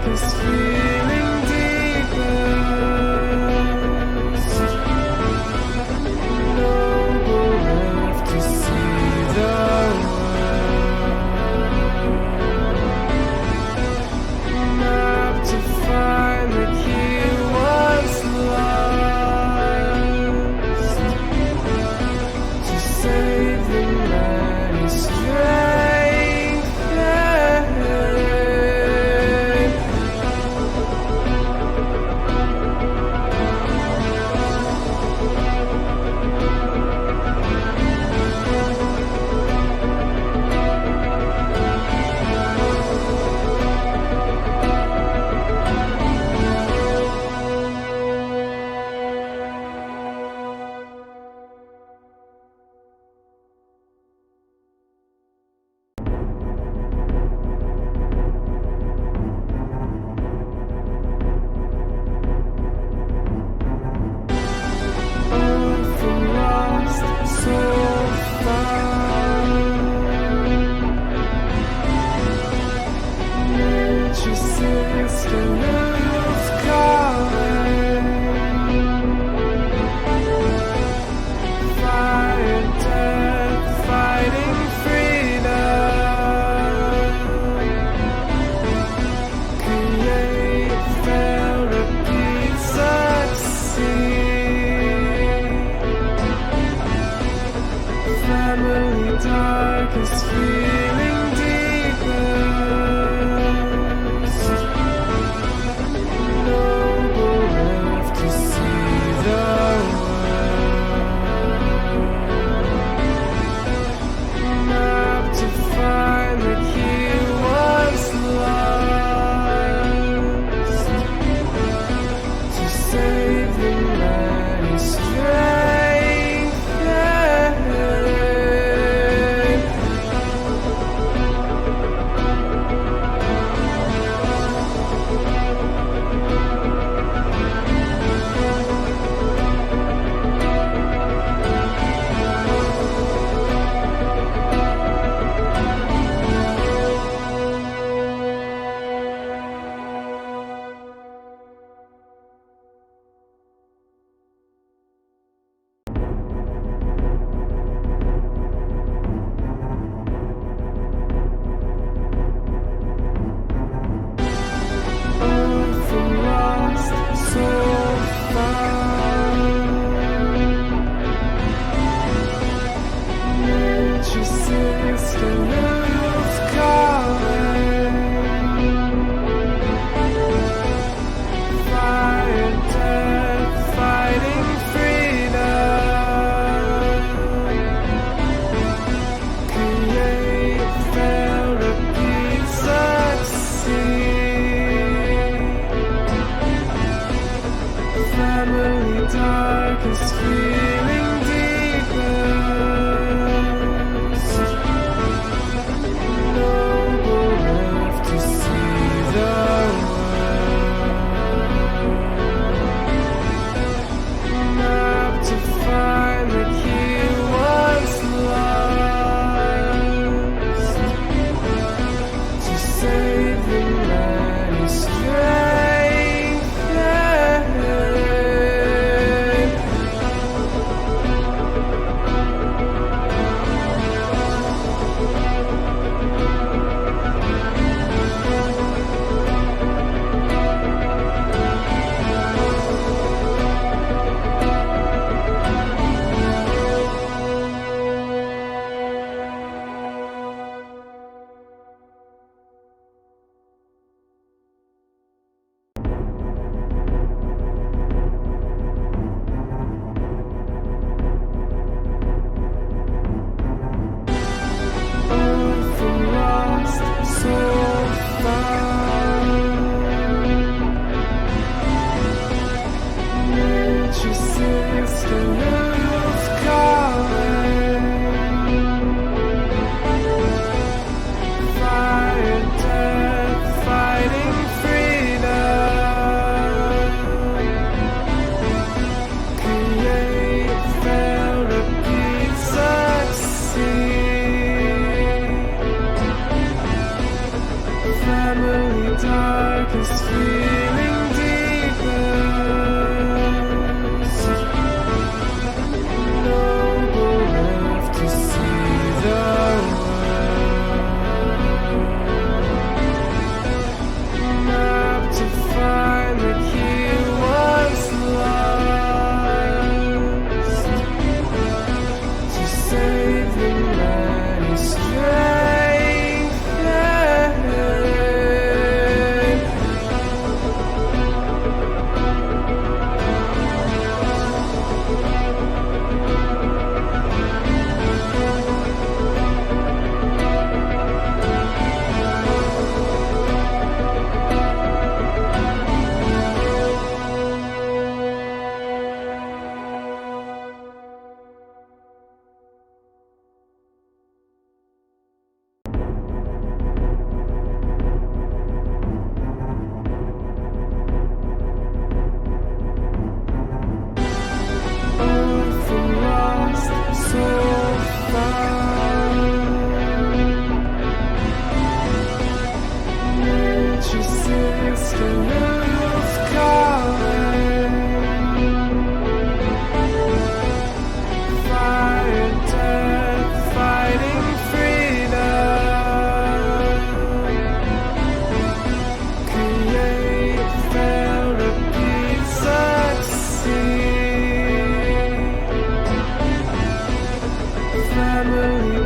This feeling deepest, noble enough to see the world, map to find the key once lost, to save the many strength.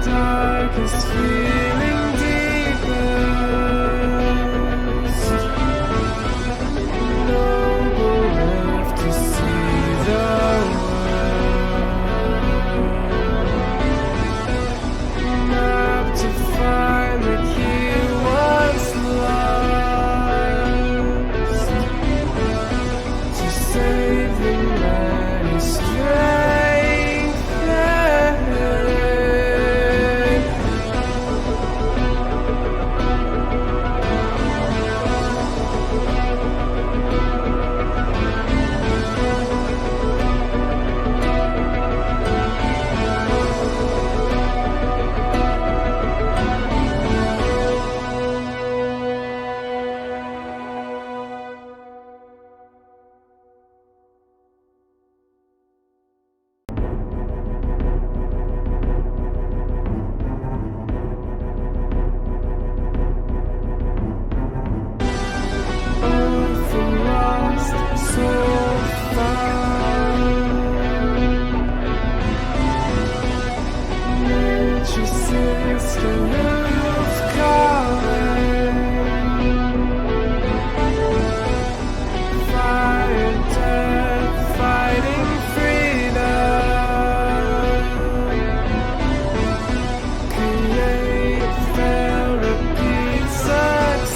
darkest feeling deepest. Noble left to see the world. Map to find the key once lost. To save the man is strength. Orphan lost, soul found. Nature's sister who's calling. Fire, death, fighting freedom. Create, fail, repeat, succeed.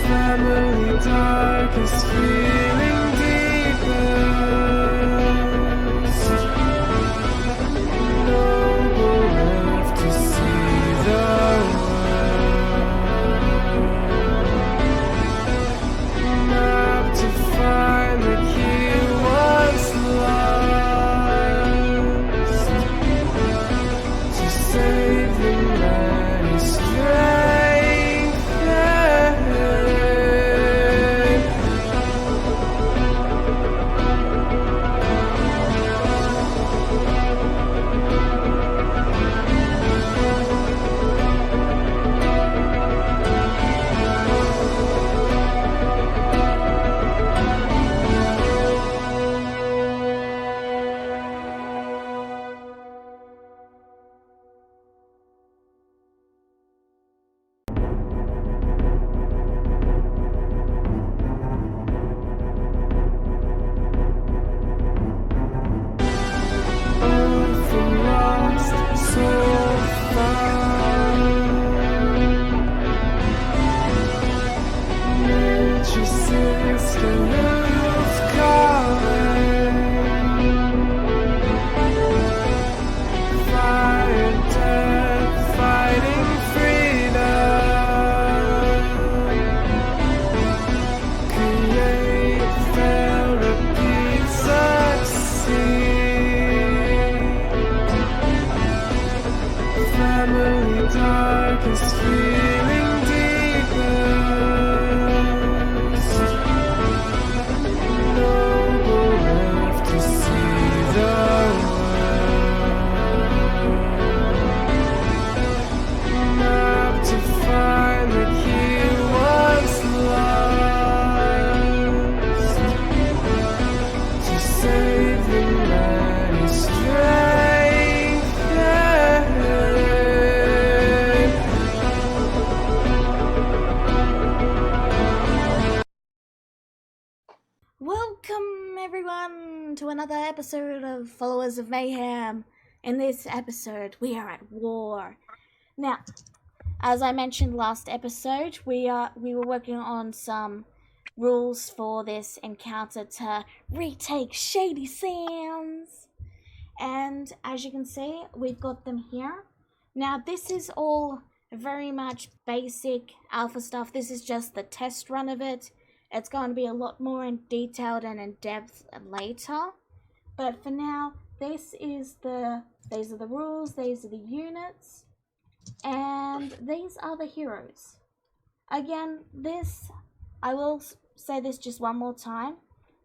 Family darkest feeling deepest. Noble left to see the world. Map to find the key once lost. To save the man is strength. Orphan lost, soul found. Nature's sister who's calling. Fire, death, fighting freedom. Create, fail, repeat, succeed. Family darkest feeling deepest. Noble left to see the world. Map to find the key once lost. To save the man is strength. Welcome everyone to another episode of Followers of Mayhem. In this episode, we are at war. Now, as I mentioned last episode, we were working on some rules for this encounter to retake Shady Sands. And as you can see, we've got them here. Now, this is all very much basic alpha stuff. This is just the test run of it. It's going to be a lot more in detailed and in depth later. But for now, these are the rules, these are the units, and these are the heroes. Again, I will say this just one more time.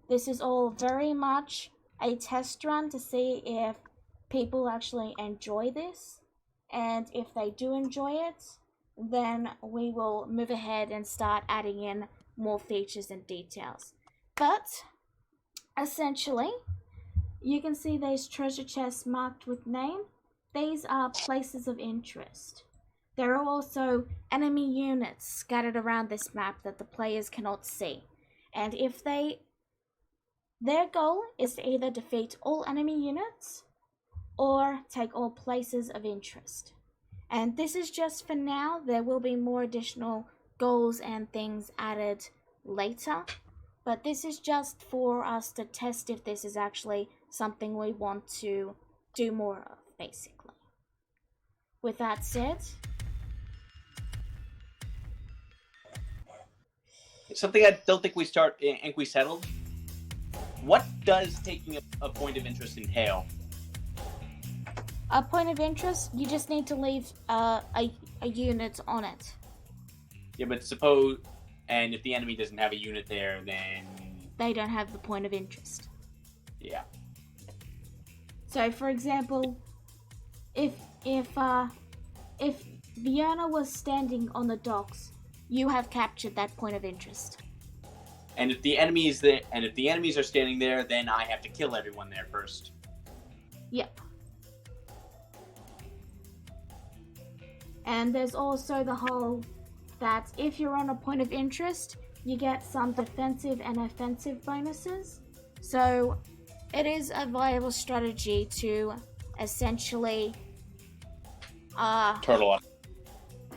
This is all very much a test run to see if people actually enjoy this. And if they do enjoy it, then we will move ahead and start adding in more features and details. But essentially, you can see these treasure chests marked with name. These are places of interest. There are also enemy units scattered around this map that the players cannot see. And if their goal is to either defeat all enemy units or take all places of interest. And this is just for now. There will be more additional goals and things added later. But this is just for us to test if this is actually something we want to do more of, basically. With that said... Something I don't think we settled. What does taking a point of interest entail? A point of interest, you just need to leave a unit on it. Yeah, but suppose... And if the enemy doesn't have a unit there, then... They don't have the point of interest. Yeah. So, for example, if Fiona was standing on the docks, you have captured that point of interest. And if the enemies are standing there, then I have to kill everyone there first. Yep. And there's also the whole that if you're on a point of interest, you get some defensive and offensive bonuses. So it is a viable strategy to essentially Turtle up.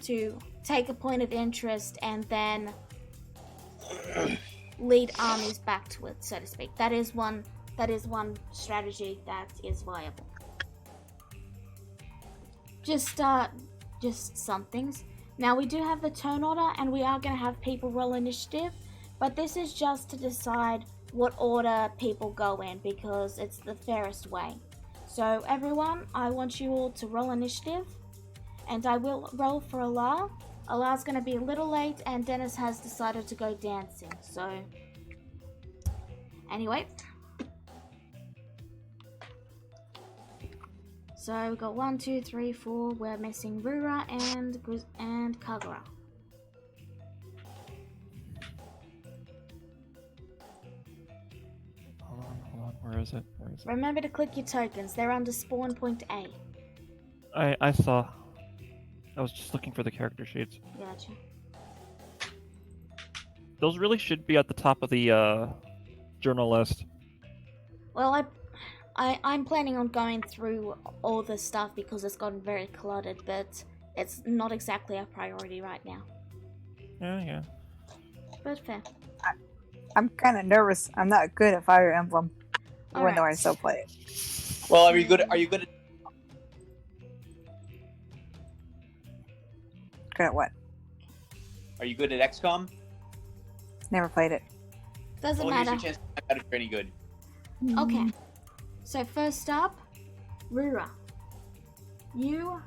To take a point of interest and then lead armies back to it, so to speak. That is one strategy that is viable. Just some things. Now we do have the turn order and we are going to have people roll initiative, but this is just to decide what order people go in because it's the fairest way. So everyone, I want you all to roll initiative, and I will roll for Allah. Allah's going to be a little late and Dennis has decided to go dancing, so anyway. So we got 1, 2, 3, 4. We're missing Rura and Kagura. Hold on. Where is it? Remember to click your tokens. They're under spawn point A. I saw. I was just looking for the character sheets. Gotcha. Those really should be at the top of the journal list. Well, I'm planning on going through all the stuff because it's gotten very cluttered, but it's not exactly a priority right now. Yeah. But fair. I'm kind of nervous. I'm not good at Fire Emblem, even though I still play it. Well, are you good at... Good at what? Are you good at XCOM? Never played it. Doesn't Well, here's matter. your chance to find out if you're any good. Okay. So first up, Rura. You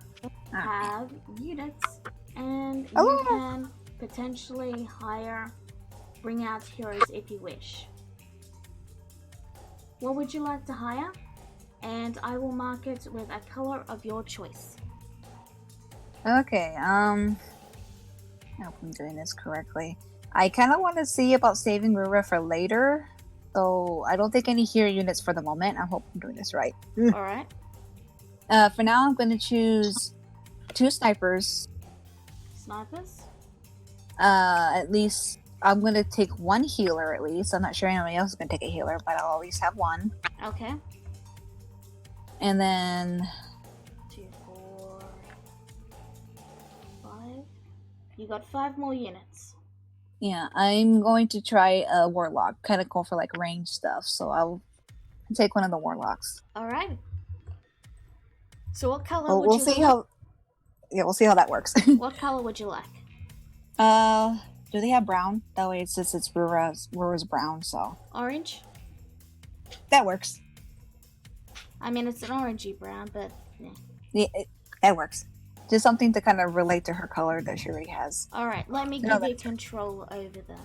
have units, and you can potentially bring out heroes if you wish. What would you like to hire? And I will mark it with a color of your choice. Okay, I hope I'm doing this correctly. I kind of want to see about saving Rura for later, though I don't think any hero units for the moment. I hope I'm doing this right. Alright. For now, I'm going to choose 2 snipers. Snipers? At least, I'm going to take 1 healer at least. I'm not sure anybody else is going to take a healer, but I'll at least have 1. Okay. And then... 2, 4, 5. You got 5 more units. Yeah, I'm going to try a warlock. Kind of go for like range stuff, so I'll take one of the warlocks. Alright. So what color would we'll you see like? we'll see how that works. What color would you like? Do they have brown? That way it's Rura's brown, so Orange? that works. I mean, it's an orangey brown, but yeah. Yeah, that works. Just something to kind of relate to her color that she already has. Alright, let me No, give you that's- control over them.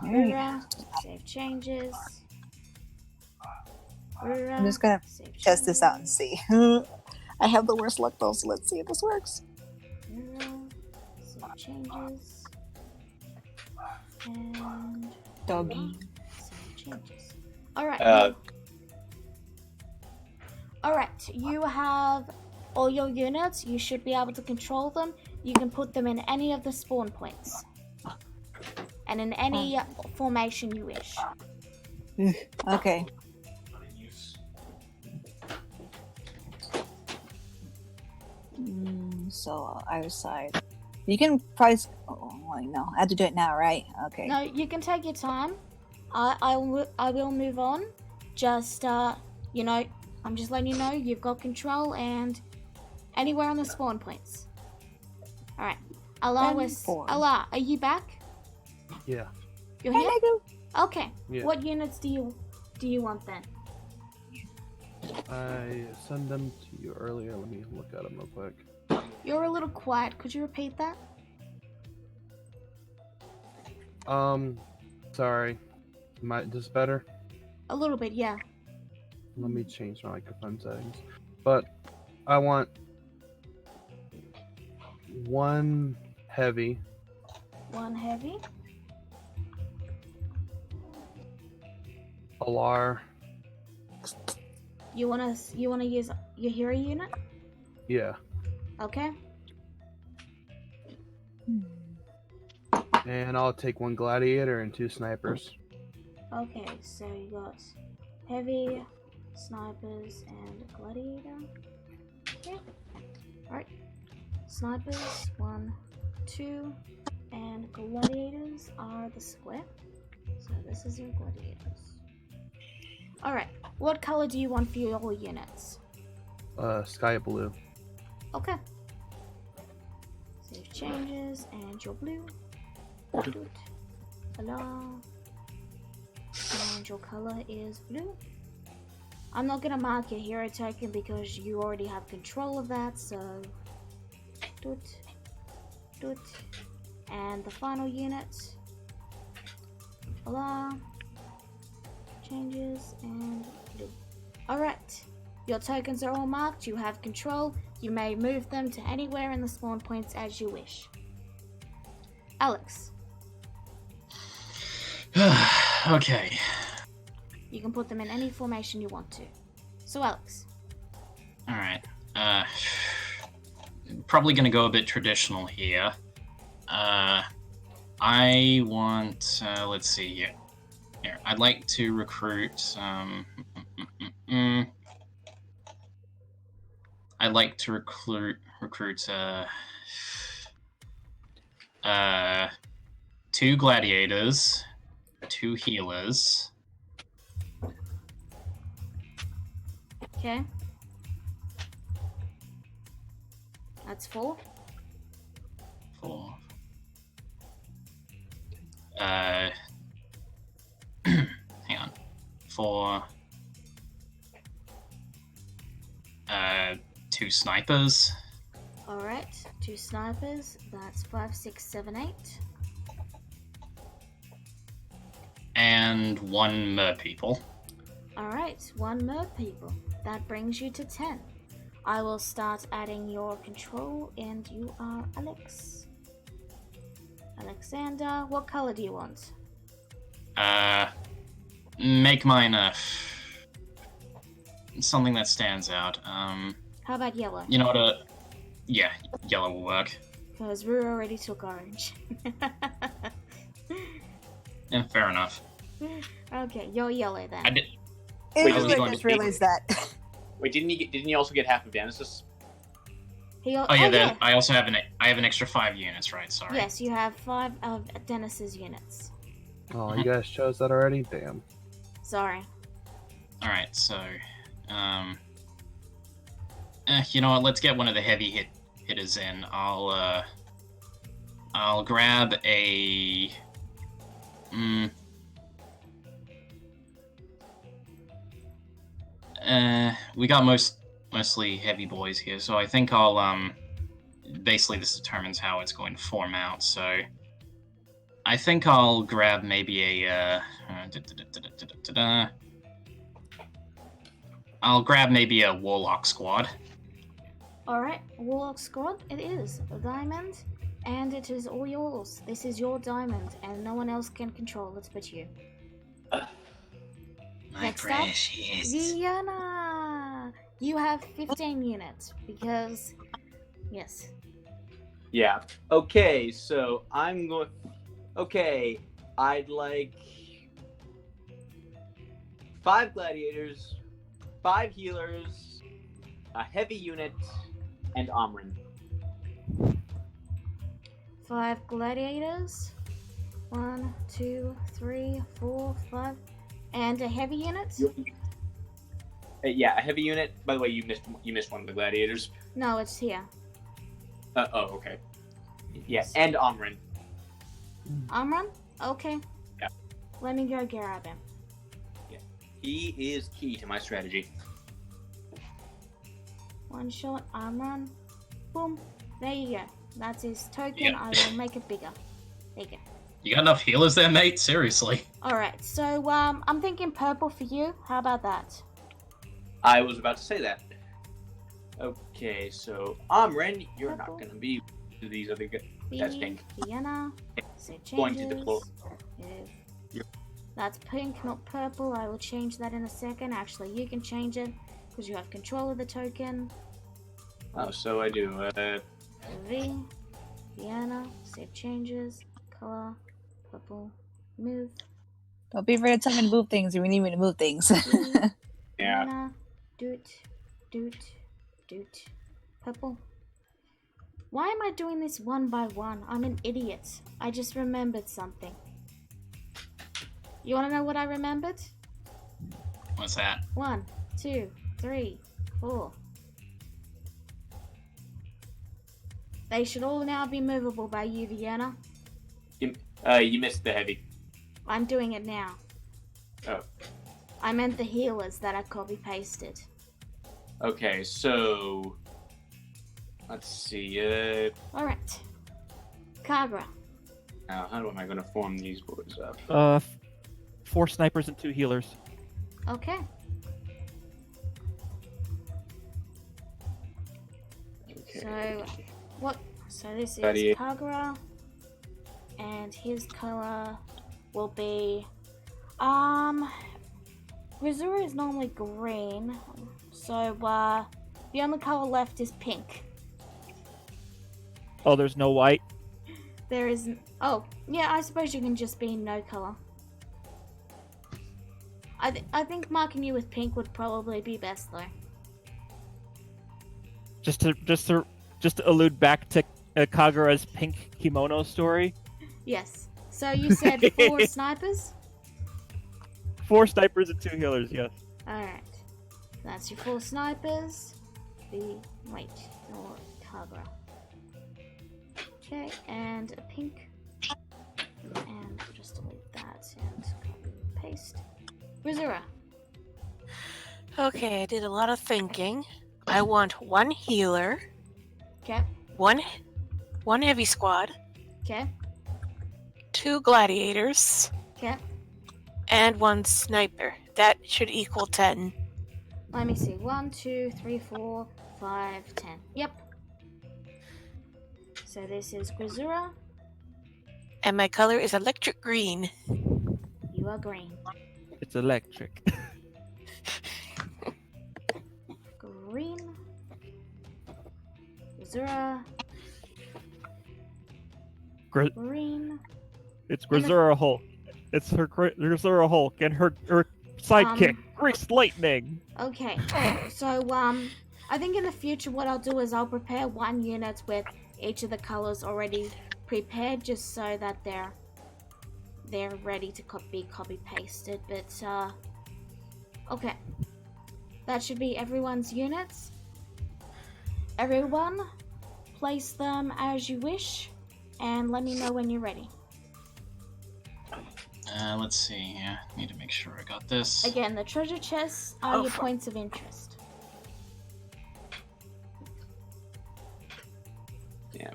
There you go. Rura, save changes. Rura, I'm just gonna save test this out and changes. see. I have the worst luck though, so let's see if this works. Rura, save changes. And Doggy. save changes. Alright, Alright, you have all your units. You should be able to control them. You can put them in any of the spawn points. And in any formation you wish. Okay. So either side. You can probably. Oh, wait, no, I have to do it now, right? Okay. No, you can take your time. I will move on. Just you know, I'm just letting you know you've got control and anywhere on the spawn points. All right, Allah, are you back? Yeah. You're here. Hey, Okay. Yeah. What units do you want then? I sent them to you earlier. Let me look at them real quick. You're a little quiet. Could you repeat that? Sorry. This better? A little bit, yeah. Let me change my microphone settings. But I want one heavy. One heavy. Alar. You wanna use your hero unit? Yeah. Okay. And I'll take one gladiator and 2 snipers. Okay, so you got heavy, snipers, and gladiator. Okay. Alright. Snipers, 1, 2, and gladiators are the square. So this is your gladiators. Alright, what color do you want for your units? Sky blue. Okay. Save changes, and your blue. Good. Hello. And your color is blue. I'm not gonna mark your hero token because you already have control of that, so do it. And the final unit. Hello. Changes and blue. Alright. Your tokens are all marked, you have control. You may move them to anywhere in the spawn points as you wish. Alex. Okay. You can put them in any formation you want to. So Alex. Alright. Probably gonna go a bit traditional here. I want, let's see here. Here, I'd like to recruit, I'd like to recruit, 2 gladiators, 2 healers. Okay. That's 4. 4. Hang on. 4. 2 snipers. Alright, 2 snipers. That's 5, 6, 7, 8. And 1 mer people. Alright, 1 mer people. That brings you to 10. I will start adding your control, and you are Alex. Alexander, what color do you want? Make mine something that stands out. How about yellow? You know what? Yeah, yellow will work. Because we already took orange. Yeah, fair enough. Okay, you're yellow then. I did. Wait, I was I going just to- realized that. Wait, didn't you also get half of Genesis? Oh yeah, I also have an extra 5 units, right? Sorry. Yes, you have 5 of Dennis's units. Oh, you guys chose that already? Damn. Sorry. All right, so, you know what? Let's get one of the heavy hitters in. I'll grab a. We got mostly heavy boys here, so I think I'll basically this determines how it's going to form out. So I think I'll grab maybe a I'll grab maybe a warlock squad. Alright, Warlock Squad, it is a diamond, and it is all yours. This is your diamond, and no one else can control it but you. My Next up, precious. Vienna! You have 15 units because, yes. Yeah. Okay, so I'm going. Okay, I'd like 5 gladiators, 5 healers, a heavy unit, and Omrin. 5 gladiators. 1, 2, 3, 4, 5, and a heavy unit. Yeah, a heavy unit. By the way, you missed one of the gladiators. No, it's here. Oh, okay. Yeah, and Omrin. Amran? Okay. Yeah. Let me go grab him. Yeah, he is key to my strategy. One shot, Amran. Boom. There you go. That's his token. Yeah. I will make it bigger. There you go. You got enough healers there, mate? Seriously. Alright, so I'm thinking purple for you. How about that? I was about to say that. Okay, so Omrin, you're Purple. not gonna be these other guys. That's pink. Vienna. Say Going changes. to the floor. If Yep. that's pink, not purple. I will change that in a second. Actually, you can change it because you have control of the token. Oh, so I do. V, Vienna, save changes, color, purple, move. Don't be afraid to tell me to move things if you need me to move things. Yeah. Vienna, doot, purple. Why am I doing this one by one? I'm an idiot. I just remembered something. You want to know what I remembered? What's that? 1, 2, 3, 4. They should all now be movable by you, Vienna. You missed the heavy. I'm doing it now. Oh. I meant the healers that I copy pasted. Okay, so let's see. Alright. Kagra. Now, how am I going to form these boys up? 4 snipers and 2 healers. Okay. Okay. So what? So this is Gladiator. Kagra, and his color will be Rizura is normally green, so the only color left is pink. Oh, there's no white. There is oh yeah, I suppose you can just be no color. I think marking you with pink would probably be best though. Just to allude back to Kagura's pink kimono story. Yes. So you said 4 snipers? 4 snipers and 2 healers, yes. Alright. That's your 4 snipers. Wait, or Kagura. Okay, and a pink. And we'll just delete that and copy and paste. Rizura. Okay, I did a lot of thinking. I want 1 healer, Okay, 1 heavy squad, okay, 2 gladiators, okay. and 1 sniper. That should equal 10. Let me see. 1, 2, 3, 4, 5, 10. Yep. So this is Rizura. And my color is electric green. You are green. It's electric. Green. Rizura. Green. It's Grisura Hulk. It's her Grisura Hulk and her sidekick, Grease Lightning. Okay. So I think in the future what I'll do is I'll prepare 1 unit with each of the colors already prepared, just so that they're ready to be copy pasted. But okay, that should be everyone's units. Everyone, place them as you wish, and let me know when you're ready. Let's see. Yeah, need to make sure I got this. Again, the treasure chests are your points of interest. Yeah.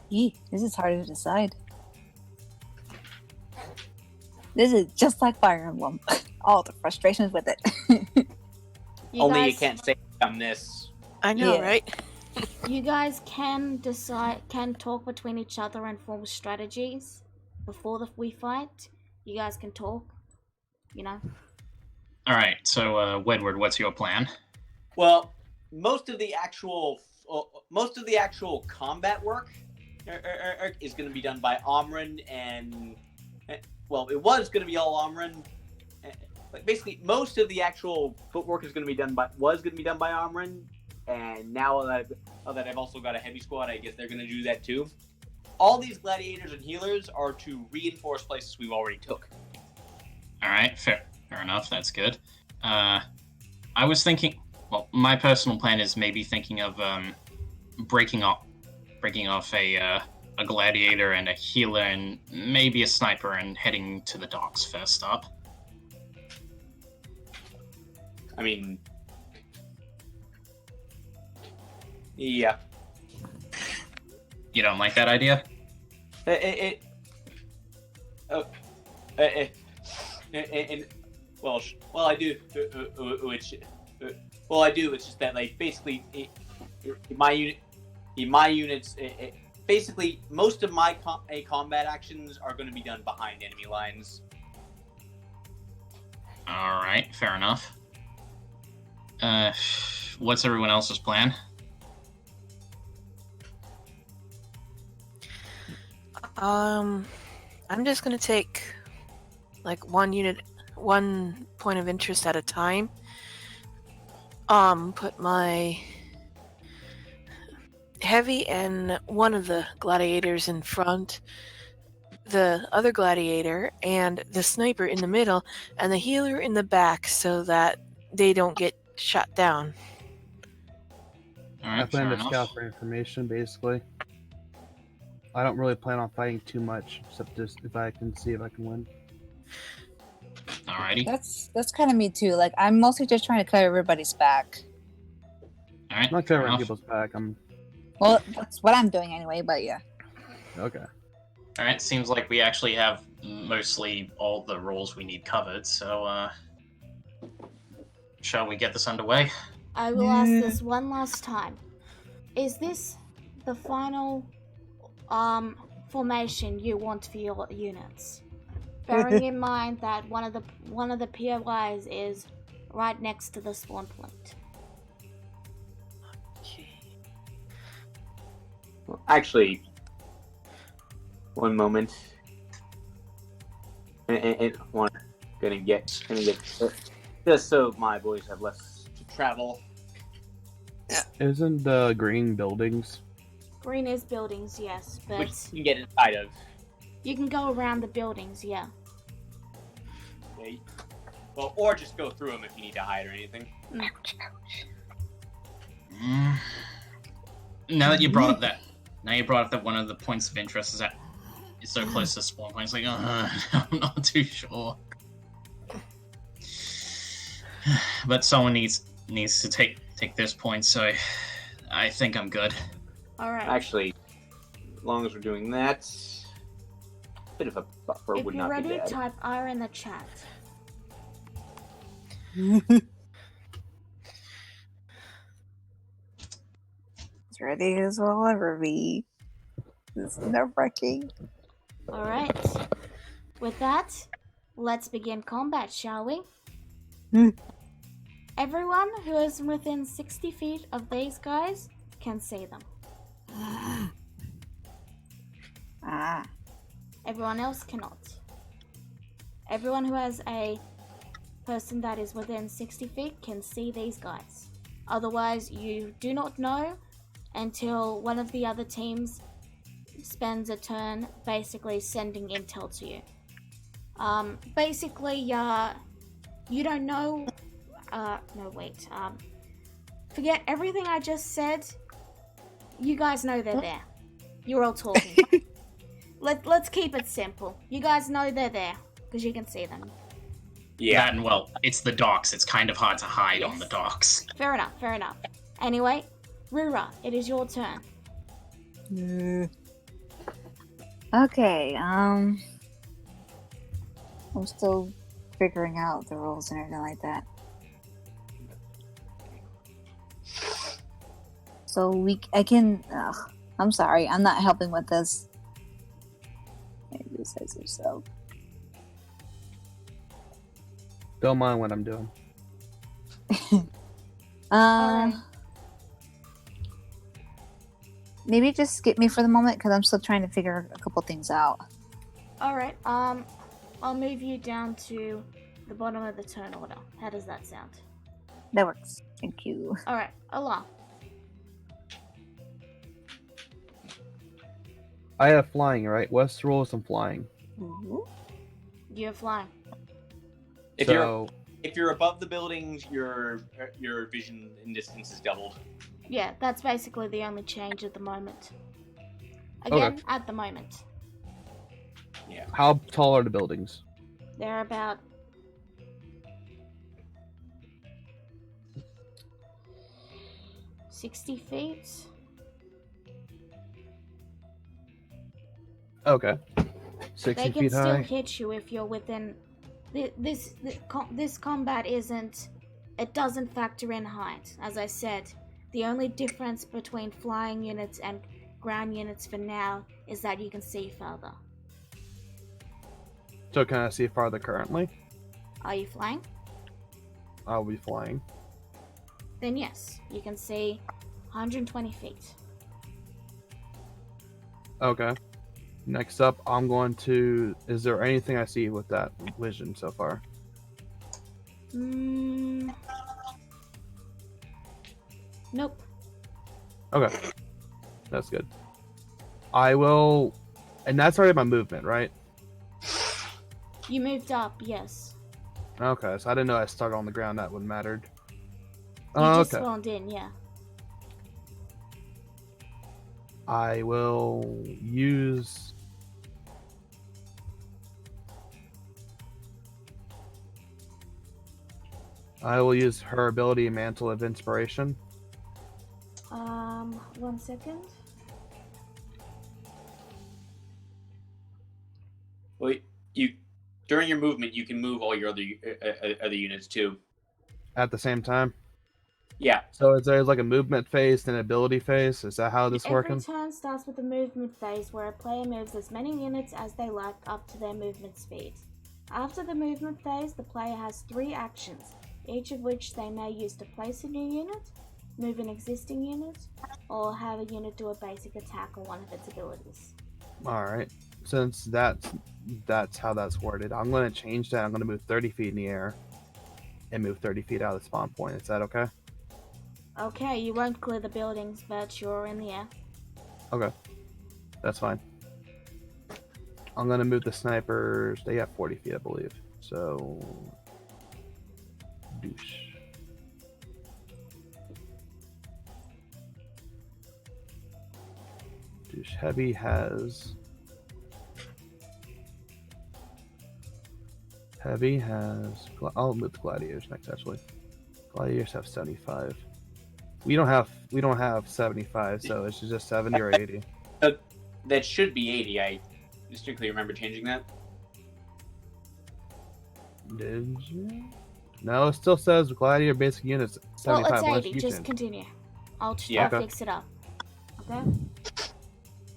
Yee, this is hard to decide. This is just like Fire Emblem. All the frustrations with it. Only you can't say on this. I know, Yeah. right? You guys can talk between each other and form strategies before we fight. You guys can talk, All right. So, Wedward, what's your plan? Well, most of the actual combat work is going to be done by Omrin, and well, it was going to be all Omrin. Like basically, most of the actual footwork was going to be done by Omrin, and now that I've also got a heavy squad, I guess they're going to do that too. All these gladiators and healers are to reinforce places we've already took. All right, fair enough. That's good. I was thinking. Well, my personal plan is maybe thinking of breaking off a gladiator and a healer and maybe a sniper and heading to the docks first up. I mean, yeah. You don't like that idea? Well, I do. Well, I do. It's just that, like, basically, in my units, basically, most of my combat actions are going to be done behind enemy lines. All right, fair enough. What's everyone else's plan? I'm just gonna take like one point of interest at a time. Put my heavy and one of the gladiators in front, the other gladiator and the sniper in the middle, and the healer in the back so that they don't get shot down. All right, I plan fair to enough. scout for information, basically. I don't really plan on fighting too much, except just if I can see if I can win. Alrighty. That's kind of me too. Like, I'm mostly just trying to cover everybody's back. All right. I'm not fair covering enough. people's back. Well, that's what I'm doing anyway. But yeah. Okay. All right. Seems like we actually have mostly all the roles we need covered. So, shall we get this underway? I will ask this one last time. Is this the final formation you want for your units? Bearing in mind that one of the POIs is right next to the spawn point. Well, actually, one moment. And one gonna get just so my boys have less to travel. Isn't the green buildings? Green is buildings, yes, but Which you can get inside of. you can go around the buildings, yeah. Okay. Well, or just go through them if you need to hide or anything. Now that you brought up that one of the points of interest is that it's so close to spawn points. Like, I'm not too sure. But someone needs to take this point, so I think I'm good. Alright. Actually, as long as we're doing that, a bit of a buffer If would you're not ready, be bad. type R in the chat. As ready as we'll ever be. It's nerve-wracking. Alright. With that, let's begin combat, shall we? Everyone who is within 60 feet of these guys can see them. Ah. Everyone else cannot. Everyone who has a person that is within 60 feet can see these guys. Otherwise, you do not know until one of the other teams spends a turn basically sending intel to you. You don't know. Forget everything I just said. You guys know they're there. You're all talking. Let's keep it simple. You guys know they're there because you can see them. Yeah. That and, well, it's the docks. It's kind of hard to hide on Yes. the docks. Fair enough. Anyway, Rura, it is your turn. Okay, I'm still figuring out the rules and everything like that. So I can. I'm sorry, I'm not helping with this. Maybe says yourself. Don't mind what I'm doing. Alright. Maybe just skip me for the moment because I'm still trying to figure a couple things out. Alright, I'll move you down to the bottom of the turn order. How does that sound? That works. Thank you. Alright, Allah. I have flying, right? West rolls and flying. You're flying. If So you're above the buildings, your vision in distance is doubled. Yeah, that's basically the only change at the moment. Again, at the moment. Yeah. how tall are the buildings? They're about 60 feet. Okay. 60 They can feet still high. hit you if you're within. This combat isn't. It doesn't factor in height. As I said, the only difference between flying units and ground units for now is that you can see further. So can I see farther currently? Are you flying? I'll be flying. Then yes, you can see 120 feet. Okay. Next up, I'm going to... Is there anything I see with that vision so far? Nope. Okay. That's good. I will... And that's already my movement, right? You moved up, yes. Okay, so I didn't know I started on the ground. That would have mattered. You just Okay. spawned in, yeah. I will use... her ability, Mantle of Inspiration. 1 second. Well, during your movement, you can move all your other units too. At the same time. Yeah. So is there like a movement phase and an ability phase? Is that how this Every working? turn starts with a movement phase where a player moves as many units as they like up to their movement speed. After the movement phase, the player has 3 actions, each of which they may use to place a new unit, move an existing unit, or have a unit do a basic attack or one of its abilities. Alright. Since that's how that's worded, I'm going to change that. I'm going to move 30 feet in the air and move 30 feet out of the spawn point. Is that okay? Okay, you won't clear the buildings, but you're in the air. Okay. That's fine. I'm going to move the snipers. They have 40 feet, I believe. So... Douche. Douche Heavy has... Heavy has... I'll move the Gladiators next, actually. Gladiators have 75. We don't have 75, so it's just 70 or 80. That should be 80. I distinctly remember changing that. Did you? No, it still says Gladiator basic units 75. Well, Unless it's 80, you just change. continue. I'll Yeah. fix it up. Okay?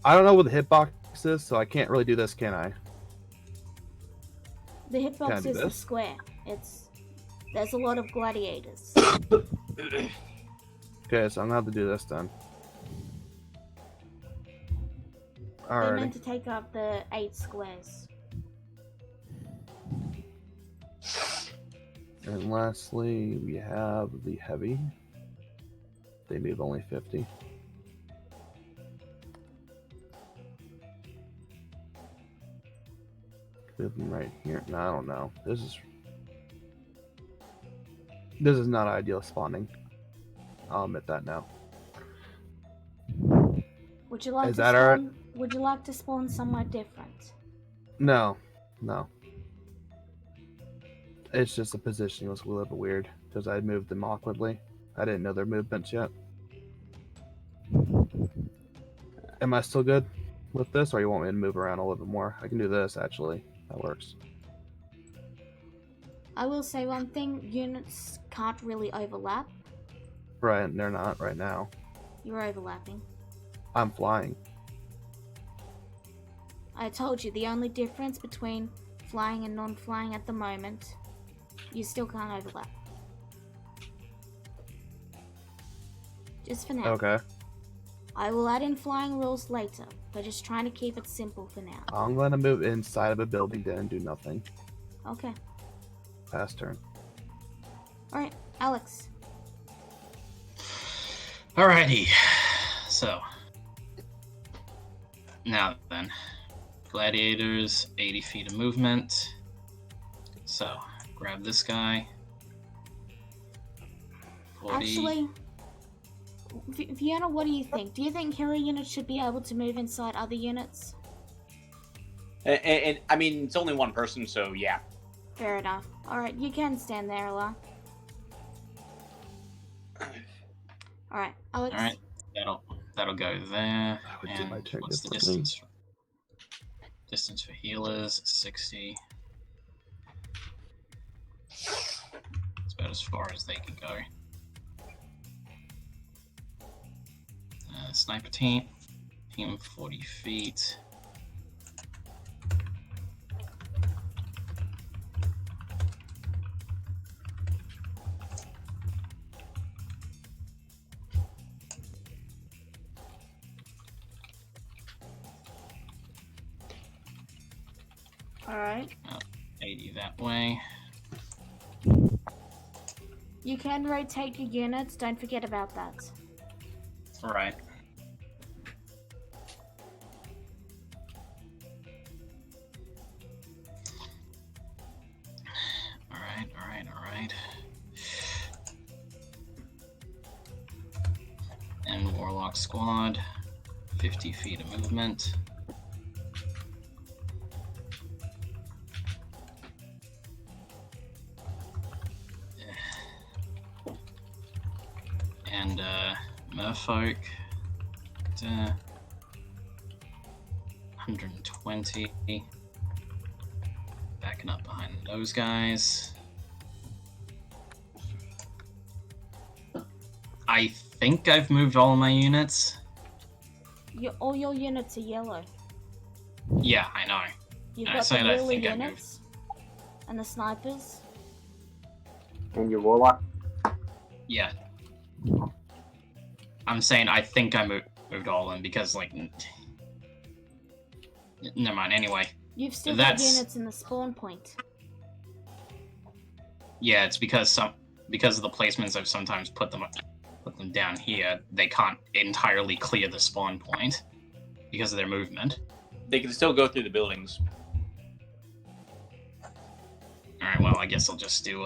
I don't know what the hitbox is, so I can't really do this, can I? The Can I hitbox do is the this? square. There's a lot of gladiators. Okay, so I'm gonna have to do this then. They're Alrighty. meant to take up the 8 squares. And lastly, we have the heavy. They move only 50. Move them right here. No, I don't know. This is not ideal spawning. I'll admit that now. Would you like Is to that spawn? alright? Would you like to spawn somewhere different? No. It's just the positioning was a little bit weird because I moved them awkwardly. I didn't know their movements yet. Am I still good with this, or you want me to move around a little bit more? I can do this actually. That works. I will say one thing: units can't really overlap. Right, they're not right now. You're overlapping. I'm flying. I told you, the only difference between flying and non-flying at the moment, you still can't overlap. Just for now. Okay. I will add in flying rules later, but just trying to keep it simple for now. I'm gonna move inside of a building then and do nothing. Okay. Pass turn. Alright, Alex. Alrighty. So. Now then. Gladiators, 80 feet of movement. So, grab this guy. 40. Actually, Fiona, what do you think? Do you think killer units should be able to move inside other units? And I mean, it's only one person, so yeah. Fair enough. Alright, you can stand there, Ella. Alright, Alex. Alright, that'll go there. I would do my And turn what's the differently. distance? Distance for healers, 60. It's about as far as they can go. Sniper team 40 feet. Alright. 80 that way. You can rotate your units, don't forget about that. Alright. Alright. And Warlock Squad, 50 feet of movement. And Merfolk, 120. Backing up behind those guys. I think I've moved all of my units. All your units are yellow. Yeah, I know. You've I got the said I melee think I units and the snipers. And your warlock? Yeah. I'm saying I think I moved all of them because, like, never mind. Anyway, You've still got That's- units in the spawn point. yeah, it's because of the placements I've sometimes put them down here. They can't entirely clear the spawn point because of their movement. They can still go through the buildings. All right. Well, I guess I'll just do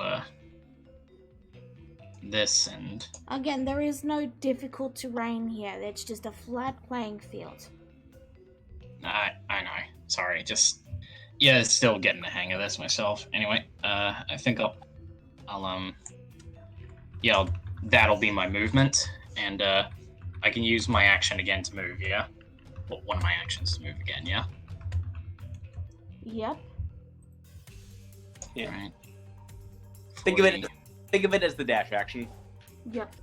this and Again, there is no difficult terrain here. It's just a flat playing field. I know. Sorry, still getting the hang of this myself. Anyway, I think that'll be my movement, and I can use my action again to move. Yeah, well, one of my actions to move again. Yeah. Yep. Yeah. All right. Think of it as the dash action. Yep.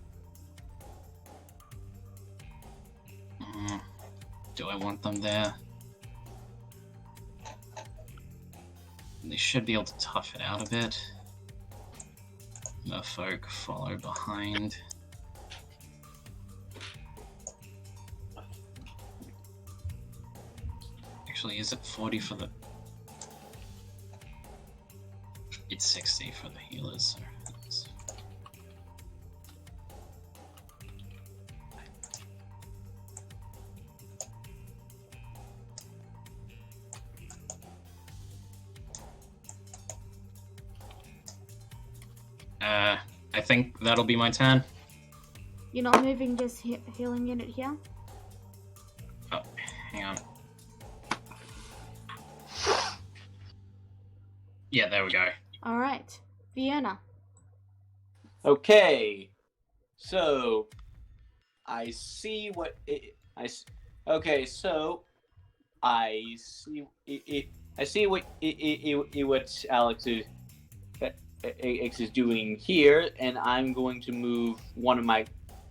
Do I want them there? They should be able to tough it out a bit. Merfolk follow behind. Actually, is it 40 for the... It's 60 for the healers. So it's... I think that'll be my turn. You're not moving this healing unit here? Oh, hang on. Yeah, there we go. Alright. Fiona. Okay, so I see what okay, so I see what Alex is doing here, and I'm going to move one of my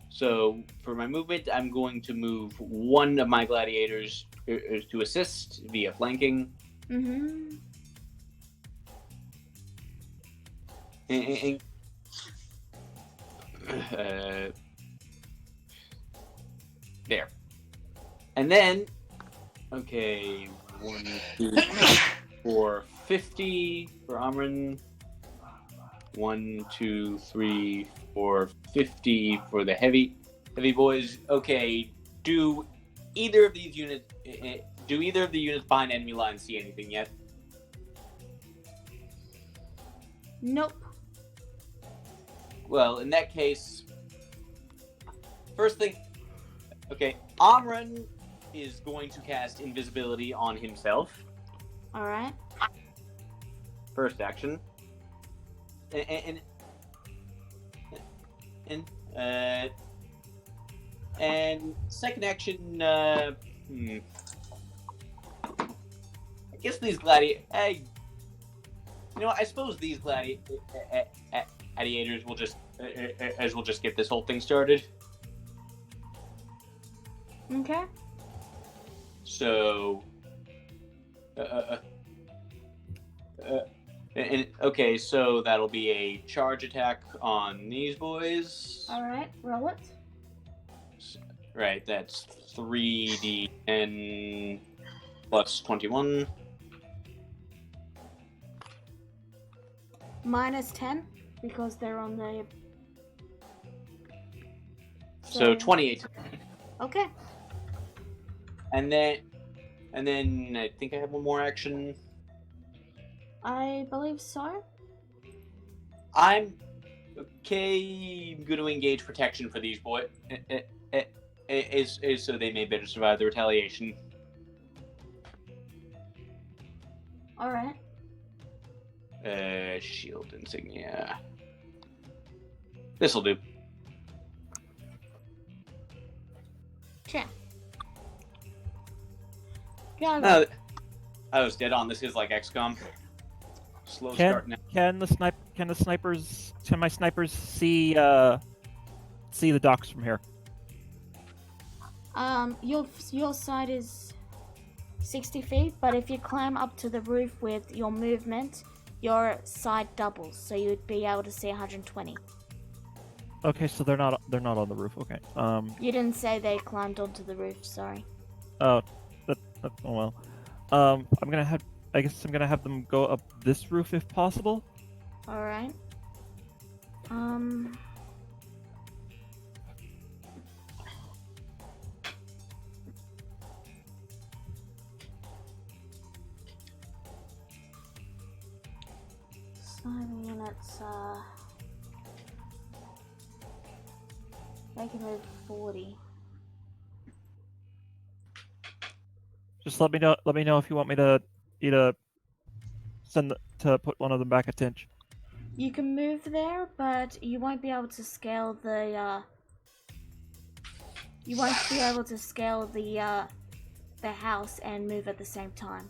So for my movement, I'm going to move one of my gladiators to assist via flanking. Mm-hmm. And, there. And then, okay, 1, 2, 3, 4, 50 for Amrin. 1, 2, 3, 4, 50 for the heavy boys. Okay, do either of these units? Do either of the units behind enemy lines see anything yet? Nope. Well, in that case, first thing, okay, Amran is going to cast invisibility on himself. All right. First action. And second action, I guess these gladiators. You know what? I suppose these gladiators will just get this whole thing started. Okay. So, and okay, so that'll be a charge attack on these boys. All right. Roll it. Right, that's 3d10 plus 21. Minus 10 because they're on the. So 28. Okay. And then I think I have one more action. I believe so. I'm going to engage protection for these boys. Is so they may better survive the retaliation. All right. Shield insignia. This'll do. Check. Yeah. No, I was dead on. This is like XCOM. Slow start now. Can my snipers see the docks from here? Your side is 60 feet, but if you climb up to the roof with your movement, your side doubles, so you'd be able to see 120. Okay, so they're not on the roof. Okay. You didn't say they climbed onto the roof. Sorry. Oh, oh well. I guess I'm gonna have them go up this roof if possible. All right. Sniper units, they can move 40. Just let me know. Let me know if you want me to either to put one of them back at Tinch. You can move there, but you won't be able to scale the. You won't be able to scale the house and move at the same time.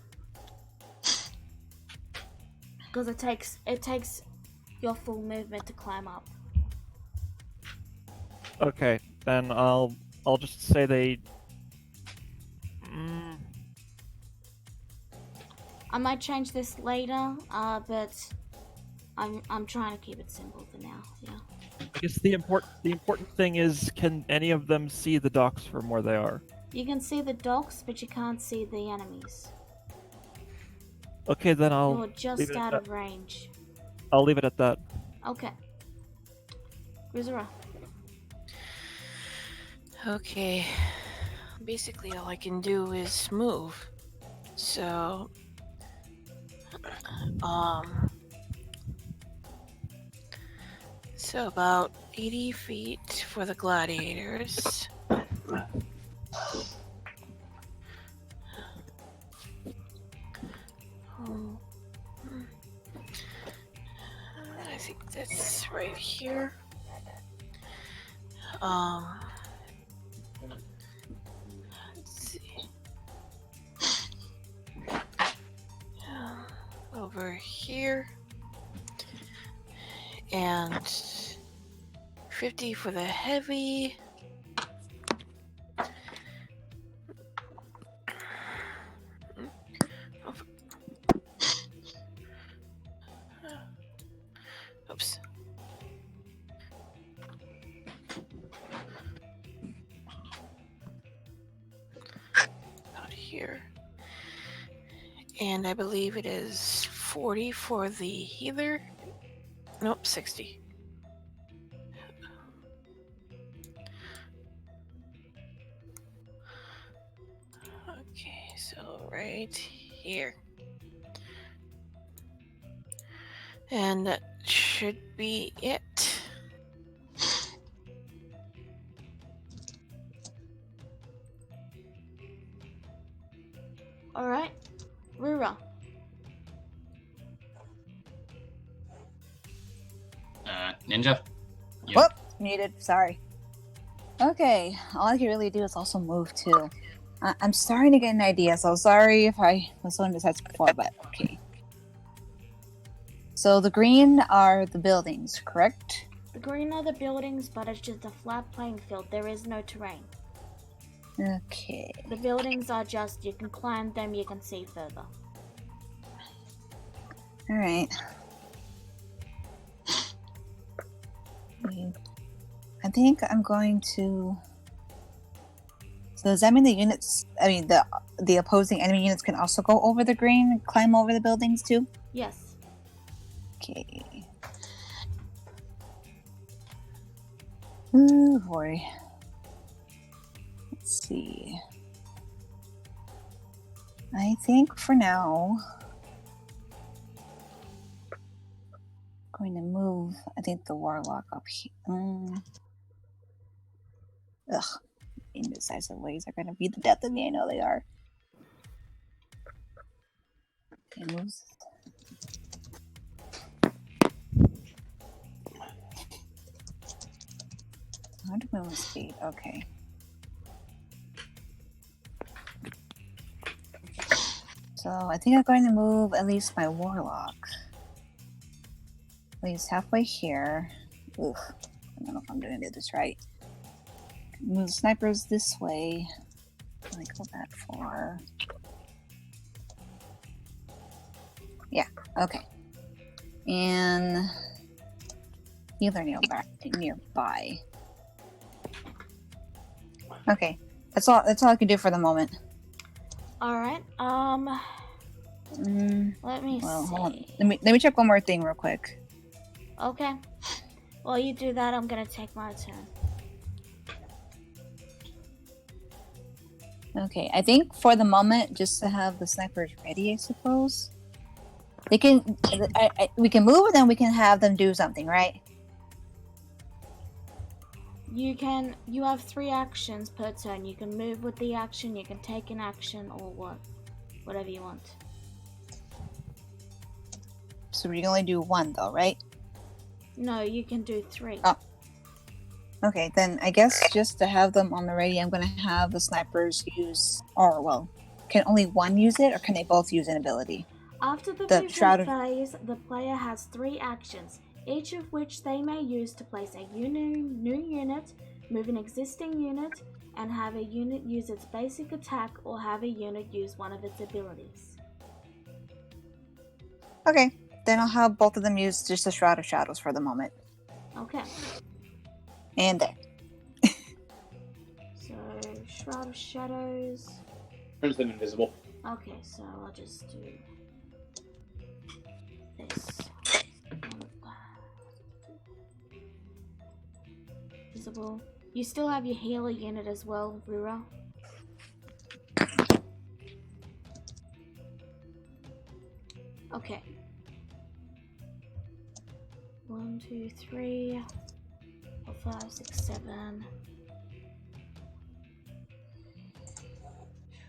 Because it takes your full movement to climb up. Okay, then I'll just say they. I might change this later, but I'm trying to keep it simple for now. Yeah. I guess the important thing is, can any of them see the docks from where they are? You can see the docks, but you can't see the enemies. Okay, then I'll. You're just out of range. I'll leave it at that. Okay. Grizera. Okay. Basically, all I can do is move. So, so about 80 feet for the gladiators. I think that's right here. Let's see. Over here. And 50 for the heavy. here. And I believe it is 40 for the healer. Nope, 60. Okay, so right here. And that should be it. Alright. Rura. Ninja? Yeah. Whoop! Muted. Sorry. Okay, all I can really do is also move too. I'm starting to get an idea, so sorry if I was on this as before, but okay. So the green are the buildings, correct? The green are the buildings, but it's just a flat playing field. There is no terrain. Okay. The buildings are just, you can climb them, you can see further. Alright. I think I'm going to... So does that mean the units, the opposing enemy units can also go over the green and climb over the buildings too? Yes. Okay. Ooh, boy. Let's see. I think for now, I'm going to move, I think, the warlock up here. Ugh. Indecisive ways are going to be the death of me. I know they are. Okay, moves. How to move with speed? Okay. So I think I'm going to move at least my warlock. At least halfway here. Oof. I don't know if I'm doing this right. Move snipers this way. Let me go that far. Yeah, okay. And healer nearby. Okay. That's all I can do for the moment. Alright, let me see. Hold on. Let me check one more thing real quick. Okay. While you do that, I'm gonna take my turn. Okay, I think for the moment, just to have the snipers ready, I suppose. They can, we can move, and then we can have them do something, right? You have 3 actions per turn. You can move with the action, you can take an action, or whatever you want. So we can only do 1 though, right? No, you can do 3. Oh. Okay, then I guess just to have them on the ready, I'm gonna have the snipers use, can only one use it, or can they both use an ability? After the Shroud movement of- phase, the player has 3 actions, each of which they may use to place a new unit, move an existing unit, and have a unit use its basic attack or have a unit use one of its abilities. Okay, then I'll have both of them use just the Shroud of Shadows for the moment. Okay. And there. So, Shroud of Shadows. Turns them invisible. Okay, so I'll just do this. Visible. You still have your healer unit as well, Rura. Okay. 1, 2, 3, 4, 5, 6, 7.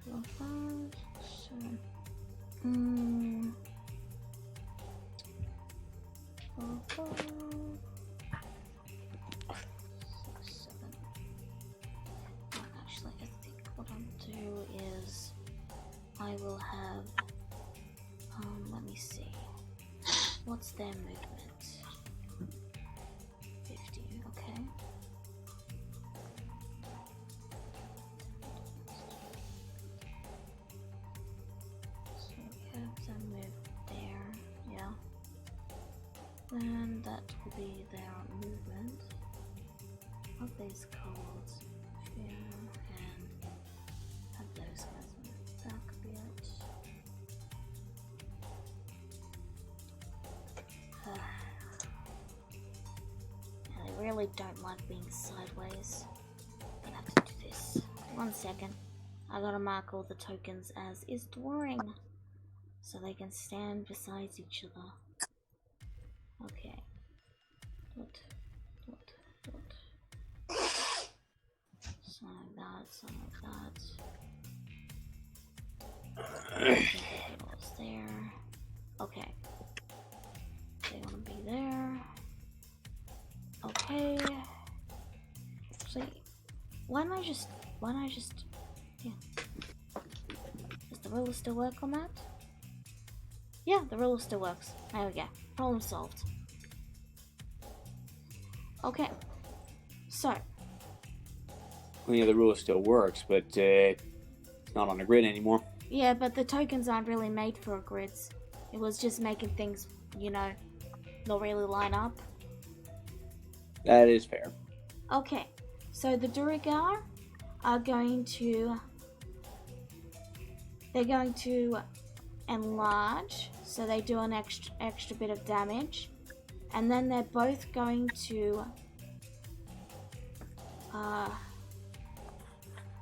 4, 5, 7. 4, 5, 6, 7. Actually, I think what I'll do is I will have. Let me see. What's their movement? 50, okay. So we have them move there, yeah. Then that will be their movement. What are these called? Yeah, and have those guys move that. really don't like being sideways. I'm gonna have to do this. 1 second. I gotta mark all the tokens as is drawing, so they can stand beside each other. Okay. Dot. Something like that, something like that. I think that was there. Okay. They wanna be there. Okay. Actually, why don't I just, yeah. Does the ruler still work on that? Yeah, the ruler still works. There we go. Problem solved. Okay. So. Well, yeah, the ruler still works, but it's not on the grid anymore. Yeah, but the tokens aren't really made for grids. It was just making things, you know, not really line up. That is fair. Okay, so the Durigar are going to... They're going to enlarge, so they do an extra bit of damage. And then they're both going to...